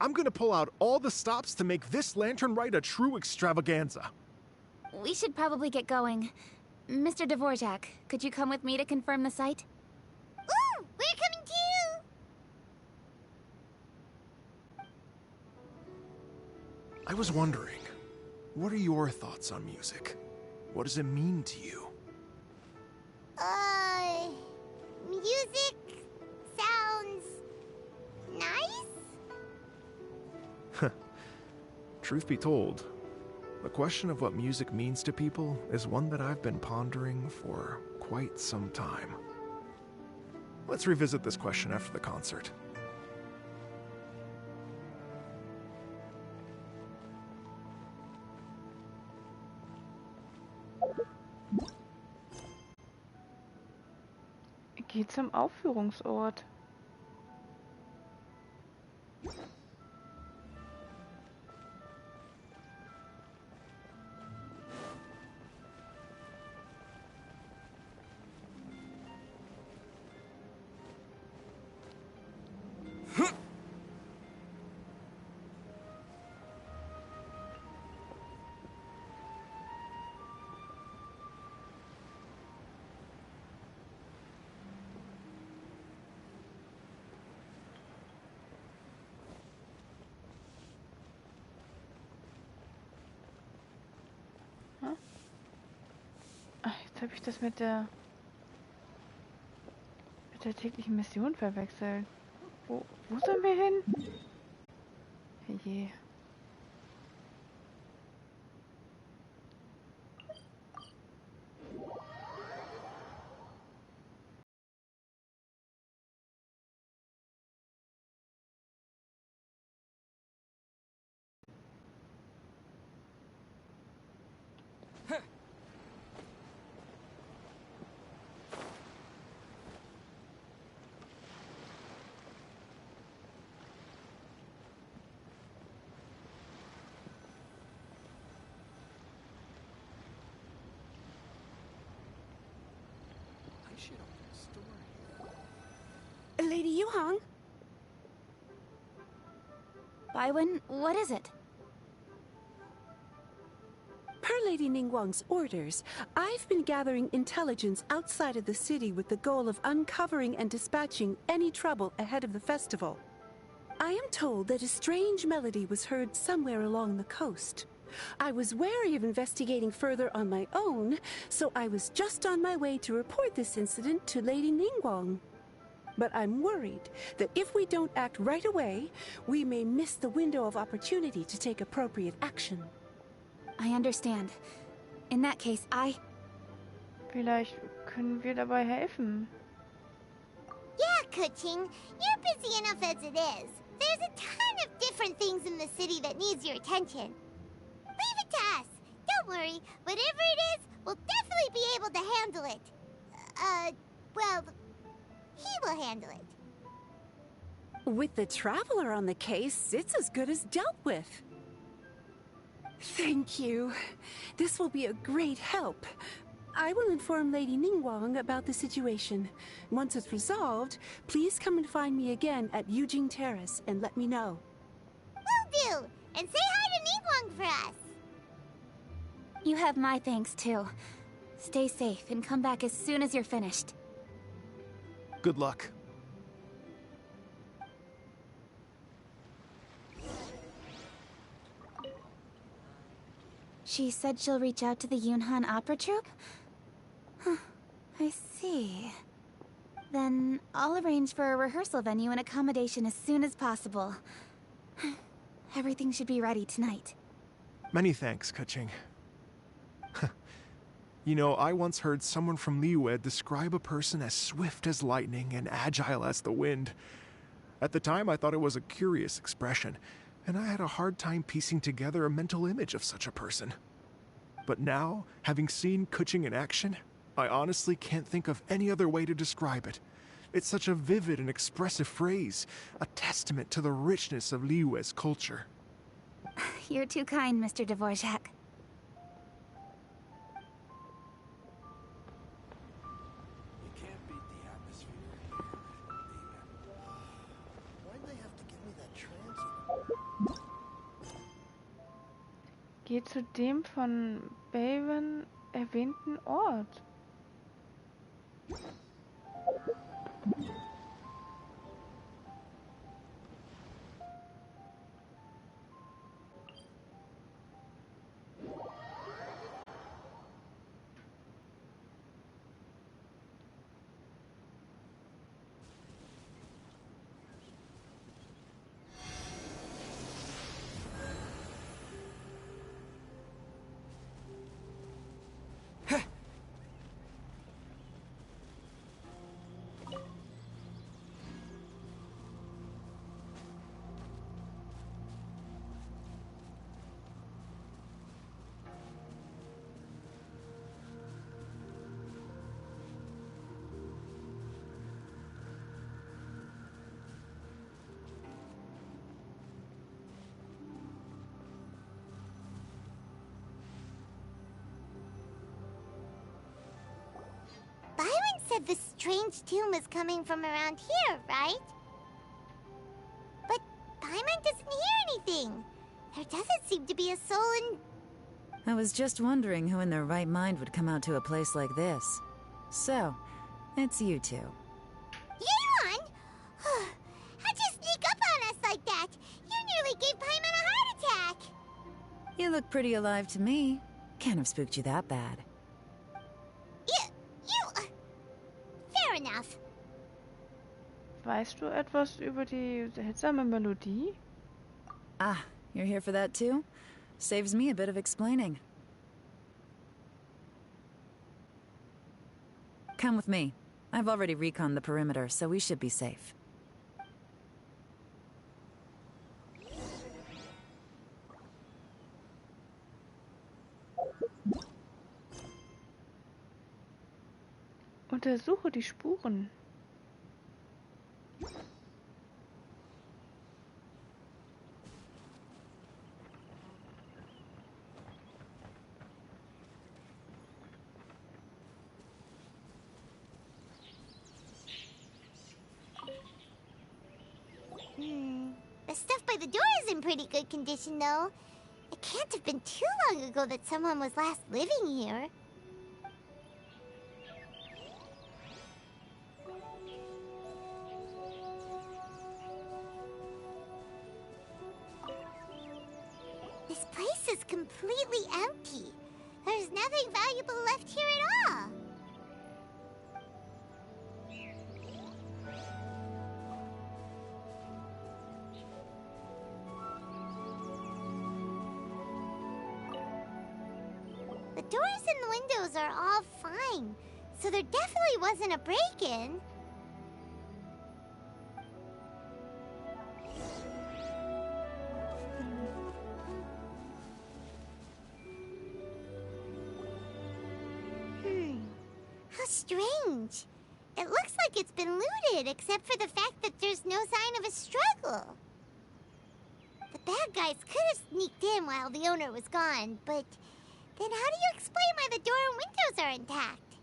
S4: I'm gonna pull out all the stops to make this lantern ride a true extravaganza.
S11: We should probably get going. Mr. Dvorak, could you come with me to confirm the site?
S1: Ooh, we're coming too!
S4: I was wondering, what are your thoughts on music? What does it mean to you?
S1: Music sounds nice?
S4: Truth be told, the question of what music means to people is one that I've been pondering for quite some time. Let's revisit this question after the concert.
S2: Geh zum Aufführungsort. Jetzt habe ich das mit der täglichen Mission verwechselt. Wo sollen wir hin? Herrje.
S10: Lady Yuhong?
S11: Baiwen, what is it?
S10: Per Lady Ningguang's orders, I've been gathering intelligence outside of the city with the goal of uncovering and dispatching any trouble ahead of the festival. I am told that a strange melody was heard somewhere along the coast. I was wary of investigating further on my own, so I was just on my way to report this incident to Lady Ningguang. But I'm worried that if we don't act right away, we may miss the window of opportunity to take appropriate action.
S11: I understand. In that case,
S2: Vielleicht können wir dabei helfen.
S1: Yeah, Kuching, you're busy enough as it is. There's a ton of different things in the city that needs your attention. Leave it to us. Don't worry. Whatever it is, we'll definitely be able to handle it. Well, he will handle it.
S10: With the Traveler on the case, it's as good as dealt with. Thank you. This will be a great help. I will inform Lady Ningguang about the situation. Once it's resolved, please come and find me again at Yujing Terrace and let me know.
S1: Will do. And say hi to Ningguang for us.
S11: you have my thanks too. Stay safe and come back as soon as you're finished.
S4: Good luck.
S11: She said she'll reach out to the Yunhan Opera Troupe? Huh, I see. Then I'll arrange for a rehearsal venue and accommodation as soon as possible. Everything should be ready tonight.
S4: Many thanks, Kuching. You know, I once heard someone from Liyue describe a person as swift as lightning and agile as the wind. At the time, I thought it was a curious expression, and I had a hard time piecing together a mental image of such a person. But now, having seen Kuching in action, I honestly can't think of any other way to describe it. It's such a vivid and expressive phrase, a testament to the richness of Liyue's culture.
S11: You're too kind, Mr. Dvorak.
S5: You can't beat the atmosphere here. Why'd they have to give me that transit?
S2: Geh zu dem von Baven erwähnten Ort.
S1: Byron said the strange tomb is coming from around here, right? But Paimon doesn't hear anything. There doesn't seem to be a soul in...
S12: I was just wondering who in their right mind would come out to a place like this. So, it's you two.
S1: Yeon! How'd you sneak up on us like that? You nearly gave Paimon a heart attack!
S12: You look pretty alive to me. Can't have spooked you that bad.
S1: Fair enough.
S2: Weißt du etwas über die seltsame Melodie?
S12: Ah, you're here for that too? Saves me a bit of explaining. Come with me. I've already reconned the perimeter, so we should be safe.
S2: Untersuche die Spuren.
S1: The stuff by the door is in pretty good condition, though. It can't have been too long ago that someone was last living here. This place is completely empty. There's nothing valuable left here at all. doors and windows are all fine, so there definitely wasn't a break-in. How strange. It looks like it's been looted, except for the fact that there's no sign of a struggle. The bad guys could have sneaked in while the owner was gone, but then how do you explain why the door and windows are intact?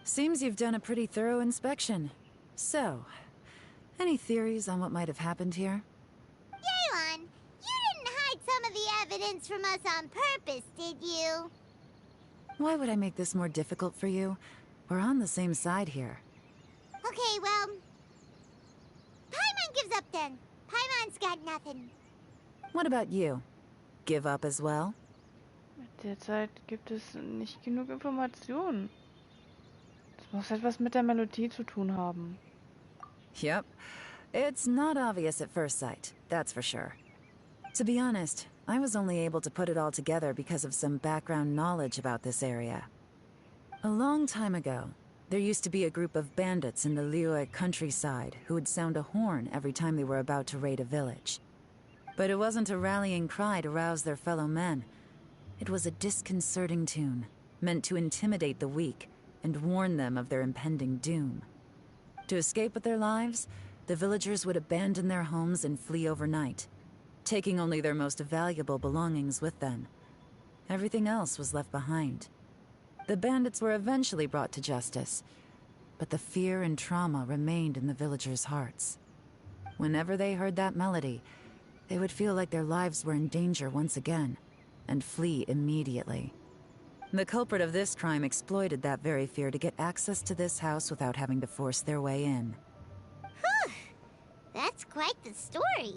S12: Seems you've done a pretty thorough inspection. So, any theories on what might have happened here?
S1: Yelan, you didn't hide some of the evidence from us on purpose, did you?
S12: Why would I make this more difficult for you? We're on the same side here.
S1: Okay, well, Paimon gives up then. Paimon's got nothing.
S12: What about you? Give up as well?
S2: Derzeit gibt es nicht genug Informationen. Das muss etwas mit der Melodie zu tun haben.
S12: Yep. It's not obvious at first sight, that's for sure. To be honest, I was only able to put it all together because of some background knowledge about this area. A long time ago, there used to be a group of bandits in the Liyue countryside who would sound a horn every time they were about to raid a village. But it wasn't a rallying cry to rouse their fellow men. It was a disconcerting tune, meant to intimidate the weak and warn them of their impending doom. To escape with their lives, the villagers would abandon their homes and flee overnight, taking only their most valuable belongings with them. Everything else was left behind. The bandits were eventually brought to justice, but the fear and trauma remained in the villagers' hearts. Whenever they heard that melody, they would feel like their lives were in danger once again, and flee immediately. The culprit of this crime exploited that very fear to get access to this house without having to force their way in.
S1: Whew! That's quite the story.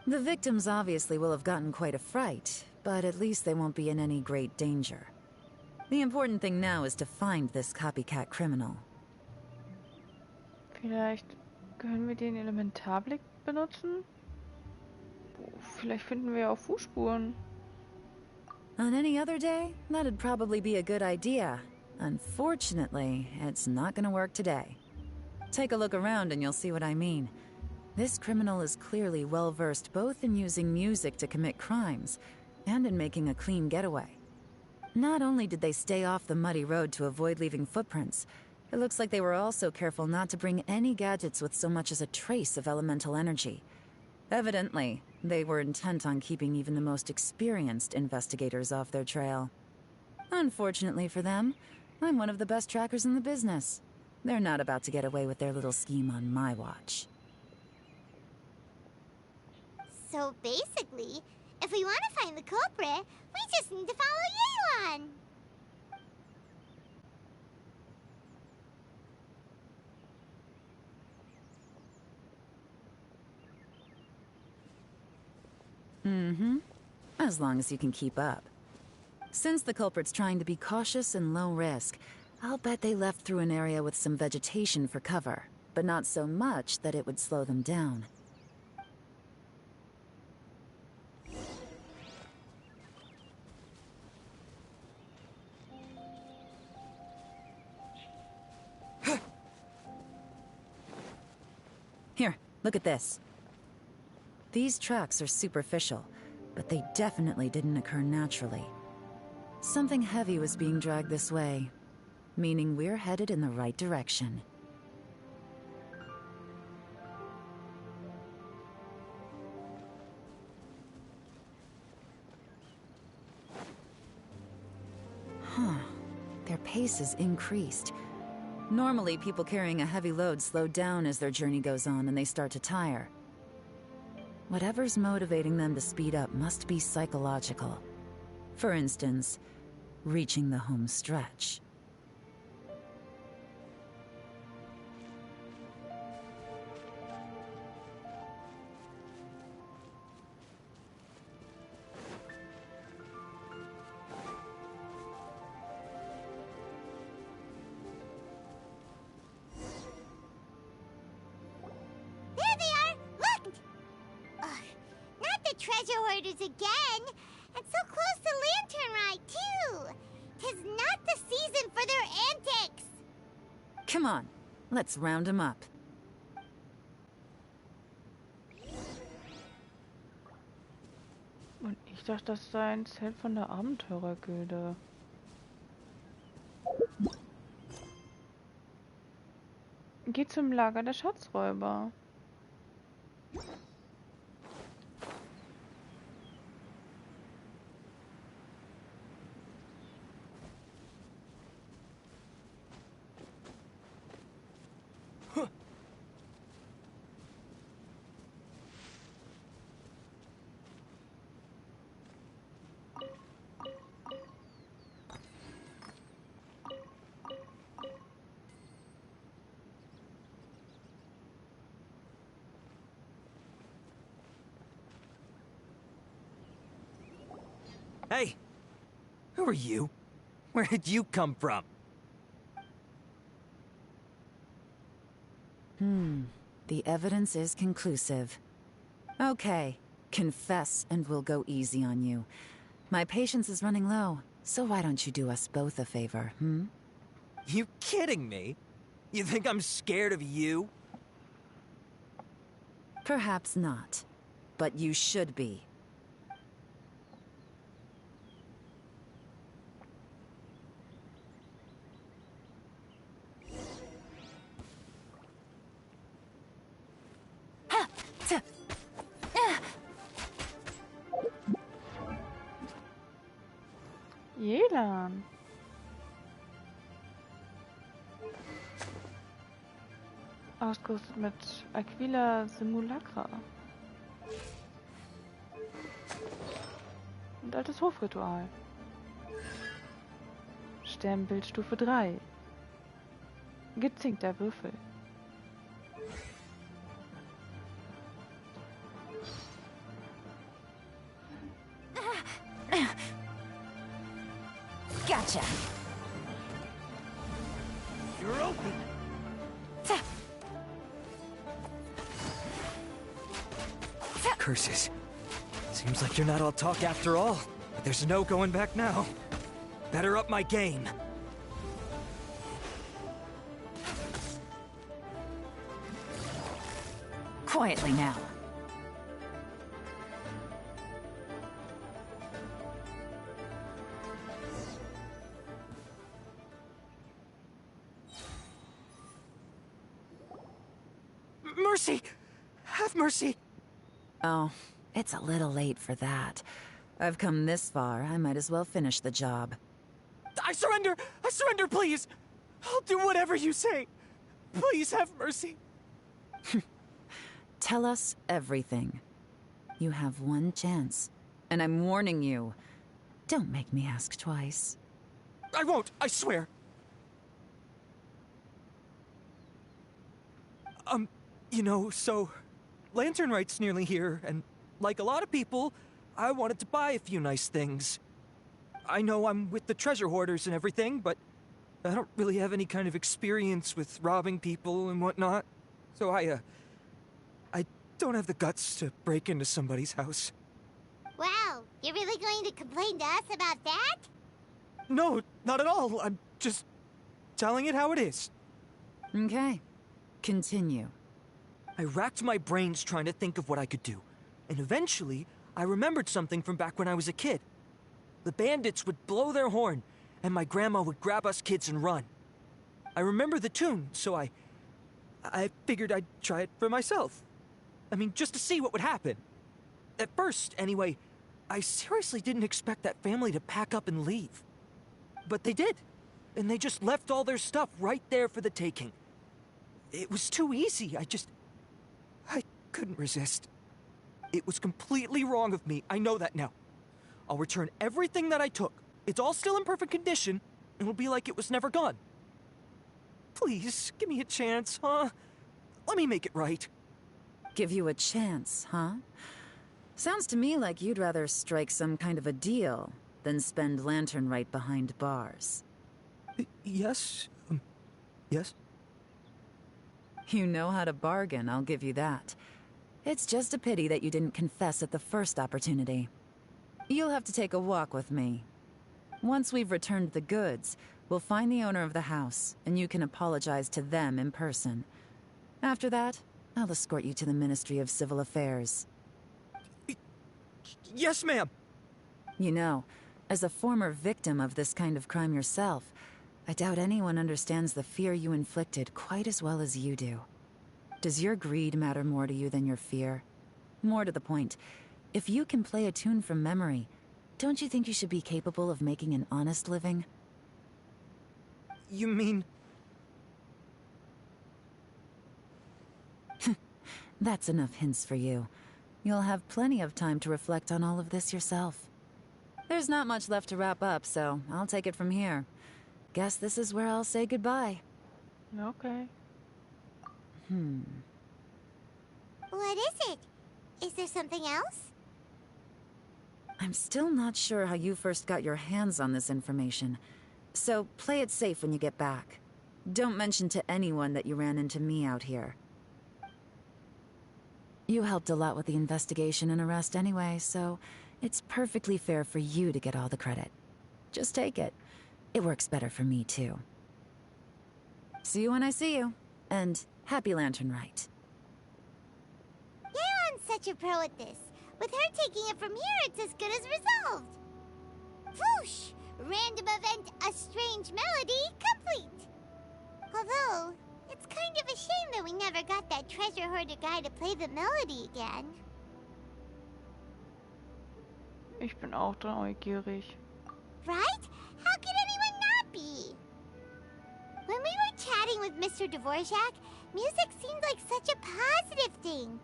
S12: The victims obviously will have gotten quite a fright, but at least they won't be in any great danger. The important thing now is to find this copycat criminal.
S2: Vielleicht können wir den Elementarblick benutzen? Vielleicht finden wir auch Fußspuren.
S12: On any other day, that'd probably be a good idea. Unfortunately, it's not gonna work today. Take a look around and you'll see what I mean. This criminal is clearly well-versed both in using music to commit crimes and in making a clean getaway. Not only did they stay off the muddy road to avoid leaving footprints, it looks like they were also careful not to bring any gadgets with so much as a trace of elemental energy. Evidently, they were intent on keeping even the most experienced investigators off their trail. Unfortunately for them, I'm one of the best trackers in the business. They're not about to get away with their little scheme on my watch.
S1: So basically, if we want to find the culprit, we just need to follow Yelan.
S12: As long as you can keep up. Since the culprit's trying to be cautious and low risk, I'll bet they left through an area with some vegetation for cover, but not so much that it would slow them down. Here, look at this. These tracks are superficial, but they definitely didn't occur naturally. Something heavy was being dragged this way, meaning we're headed in the right direction. Their pace is increased. Normally, people carrying a heavy load slow down as their journey goes on and they start to tire. Whatever's motivating them to speed up must be psychological. For instance, reaching the home stretch.
S1: Treasure hoarders again! And so close to Lantern Ride, too! 'Tis not the season for their antics!
S12: Come on, let's round 'em up.
S2: Und ich dachte, das sei ein Zelt von der Abenteurergilde. Geh zum Lager der Schatzräuber.
S13: Hey! Who are you? Where did you come from?
S12: The evidence is conclusive. Okay, confess and we'll go easy on you. My patience is running low, so why don't you do us both a favor,
S13: You kidding me? You think I'm scared of you?
S12: Perhaps not, but you should be.
S2: Jelan. Ausgerüstet mit Aquila Simulacra. Und altes Hofritual. Sternbild Stufe 3. Gezinkter Würfel.
S12: Gotcha.
S13: You're open! Curses. Seems like you're not all talk after all. But there's no going back now. Better up my game.
S12: Quietly now.
S13: Mercy! Have mercy!
S12: Oh, it's a little late for that. I've come this far, I might as well finish the job.
S13: I surrender! I surrender, please! I'll do whatever you say. Please have mercy.
S12: Tell us everything. You have one chance, and I'm warning you. Don't make me ask twice.
S13: I won't, I swear. You know, so... Lantern Right's nearly here, and like a lot of people, I wanted to buy a few nice things. I know I'm with the treasure hoarders and everything, but I don't really have any kind of experience with robbing people and whatnot. So I don't have the guts to break into somebody's house.
S1: Wow, you're really going to complain to us about that?
S13: No, not at all. I'm just telling it how it is.
S12: Okay, continue.
S13: I racked my brains trying to think of what I could do, and eventually, I remembered something from back when I was a kid. The bandits would blow their horn, and my grandma would grab us kids and run. I remember the tune, so I figured I'd try it for myself. I mean, just to see what would happen. At first, anyway, I seriously didn't expect that family to pack up and leave. But they did, and they just left all their stuff right there for the taking. It was too easy, I couldn't resist. It was completely wrong of me, I know that now. I'll return everything that I took. It's all still in perfect condition, and it'll be like it was never gone. Please, give me a chance, huh? Let me make it right.
S12: Give you a chance, huh? Sounds to me like you'd rather strike some kind of a deal than spend Lantern Right behind bars.
S13: Yes? Yes?
S12: You know how to bargain, I'll give you that. It's just a pity that you didn't confess at the first opportunity. You'll have to take a walk with me. Once we've returned the goods, we'll find the owner of the house, and you can apologize to them in person. After that, I'll escort you to the Ministry of Civil Affairs.
S13: Yes, ma'am!
S12: You know, as a former victim of this kind of crime yourself, I doubt anyone understands the fear you inflicted quite as well as you do. Does your greed matter more to you than your fear? More to the point, if you can play a tune from memory, don't you think you should be capable of making an honest living?
S13: You mean...
S12: That's enough hints for you. You'll have plenty of time to reflect on all of this yourself. There's not much left to wrap up, so I'll take it from here. Guess this is where I'll say goodbye.
S2: Okay.
S1: What is it? Is there something else?
S12: I'm still not sure how you first got your hands on this information, so play it safe when you get back. Don't mention to anyone that you ran into me out here. You helped a lot with the investigation and arrest anyway, so it's perfectly fair for you to get all the credit. Just take it. It works better for me, too. See you when I see you, and happy Lantern Rite.
S1: Yeon's such a pro at this. With her taking it from here, it's as good as resolved. Whoosh! Random event, a strange melody, complete! Although, it's kind of a shame that we never got that treasure hoarder guy to play the melody again.
S2: Ich bin auch neugierig.
S1: Right? How could anyone not be? When we were chatting with Mr. Dvorak, music seemed like such a positive thing.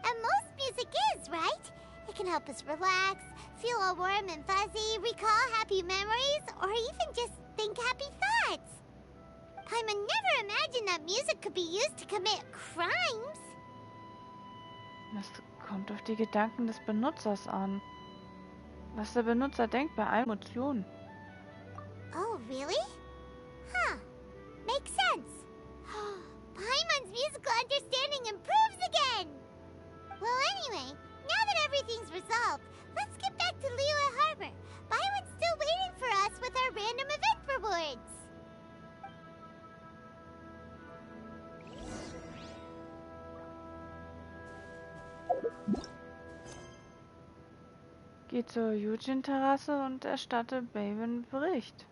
S1: And most music is, right? It can help us relax, feel all warm and fuzzy, recall happy memories, or even just think happy thoughts. Paimon never imagined that music could be used to commit crimes.
S2: Das kommt auf die Gedanken des Benutzers an. Was der Benutzer denkt bei allen Emotionen.
S1: Oh, really? Huh. Makes sense. Paimon's musical understanding improves again! Well, anyway, now that everything's resolved, let's get back to Liyue Harbor. Byron's still waiting for us with our random event rewards.
S2: Geh zur Eugene-Terrasse und erstatte Babe einen Bericht.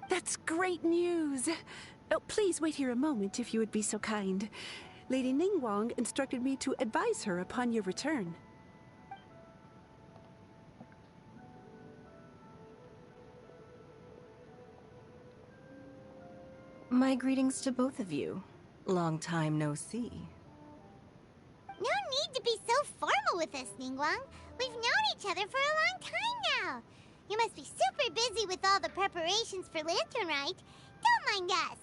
S10: That's great news! Oh, please wait here a moment if you would be so kind. Lady Ningguang instructed me to advise her upon your return.
S14: My greetings to both of you. Long time no see.
S1: No need to be so formal with us, Ningguang. We've known each other for a long time now. You must be super busy with all the preparations for Lantern Rite. Don't mind us.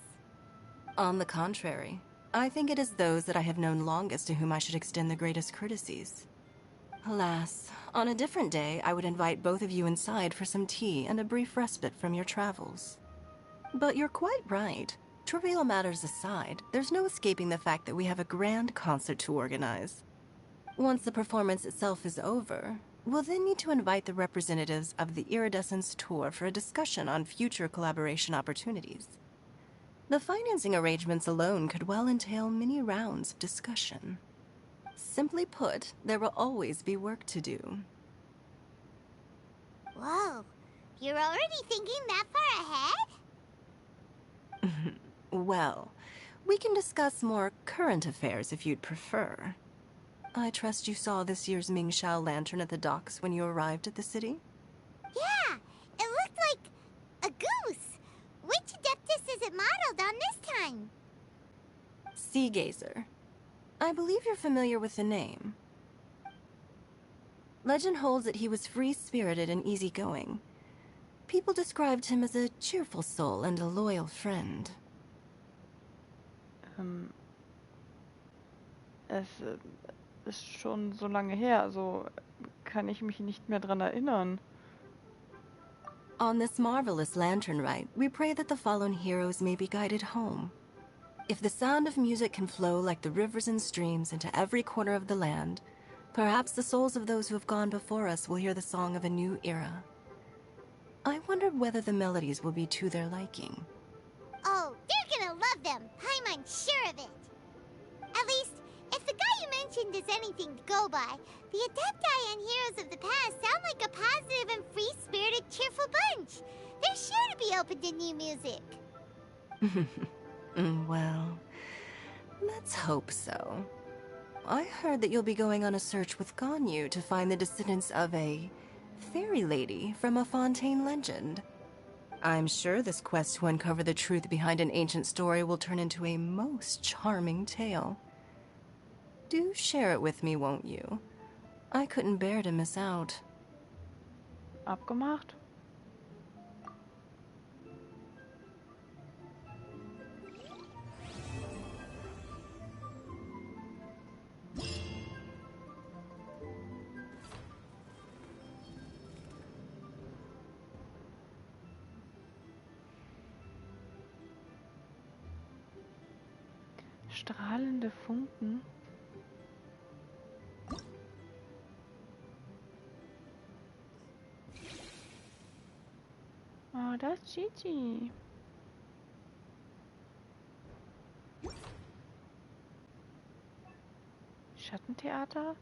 S14: On the contrary, I think it is those that I have known longest to whom I should extend the greatest courtesies. Alas, on a different day, I would invite both of you inside for some tea and a brief respite from your travels. But you're quite right. Trivial matters aside, there's no escaping the fact that we have a grand concert to organize. Once the performance itself is over, we'll then need to invite the representatives of the Iridescence Tour for a discussion on future collaboration opportunities. The financing arrangements alone could well entail many rounds of discussion. Simply put, there will always be work to do.
S1: Whoa, you're already thinking that far ahead?
S14: Well, we can discuss more current affairs if you'd prefer. I trust you saw this year's Mingxiao lantern at the docks when you arrived at the city?
S1: Yeah, it looked like a goose. Which Adeptus is it modeled on this time?
S14: Sea Gazer. I believe you're familiar with the name. Legend holds that he was free-spirited and easygoing. People described him as a cheerful soul and a loyal friend.
S2: Es ist schon so lange her, also kann ich mich nicht mehr dran erinnern.
S14: On this marvelous lantern rite, we pray that the fallen heroes may be guided home. If the sound of music can flow like the rivers and streams into every corner of the land, perhaps the souls of those who have gone before us will hear the song of a new era. I wondered whether the melodies will be to their liking.
S1: Oh, they're gonna love them. Paimon's sure of it. At least, if the guy you mentioned is anything to go by, the Adepti and heroes of the past sound like a positive and free-spirited, cheerful bunch. They're sure to be open to new music.
S14: Well, let's hope so. I heard that you'll be going on a search with Ganyu to find the descendants of a fairy lady from a Fontaine legend. I'm sure this quest to uncover the truth behind an ancient story will turn into a most charming tale. Do share it with me, won't you? I couldn't bear to miss out.
S2: Abgemacht. Strahlende Funken. Oh, da ist Gigi. Schattentheater?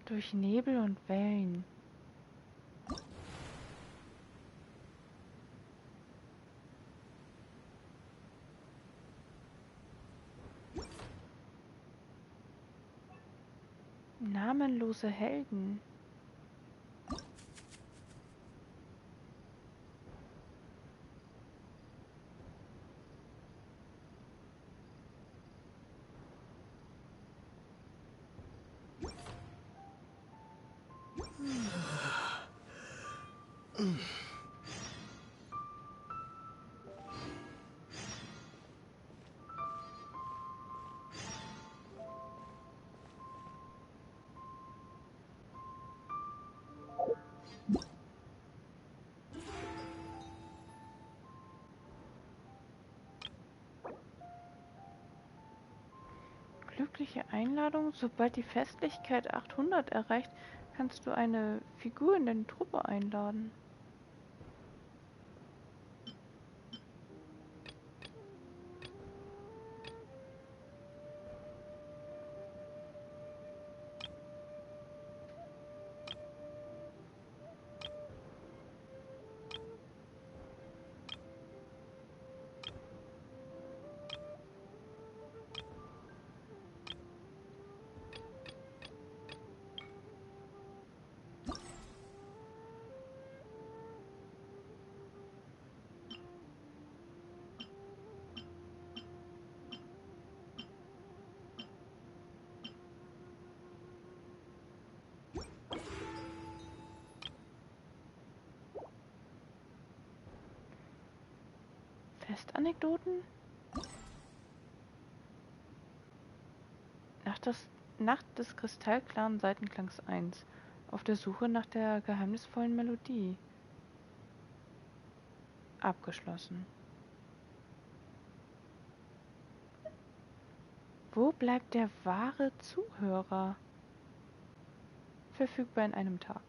S2: Durch Nebel und Wellen. Namenlose Helden. Glückliche Einladung. Sobald die Festlichkeit 800 erreicht, kannst du eine Figur in deine Truppe einladen. Festanekdoten? Nacht des kristallklaren Seitenklangs 1. Auf der Suche nach der geheimnisvollen Melodie. Abgeschlossen. Wo bleibt der wahre Zuhörer? Verfügbar in einem Tag.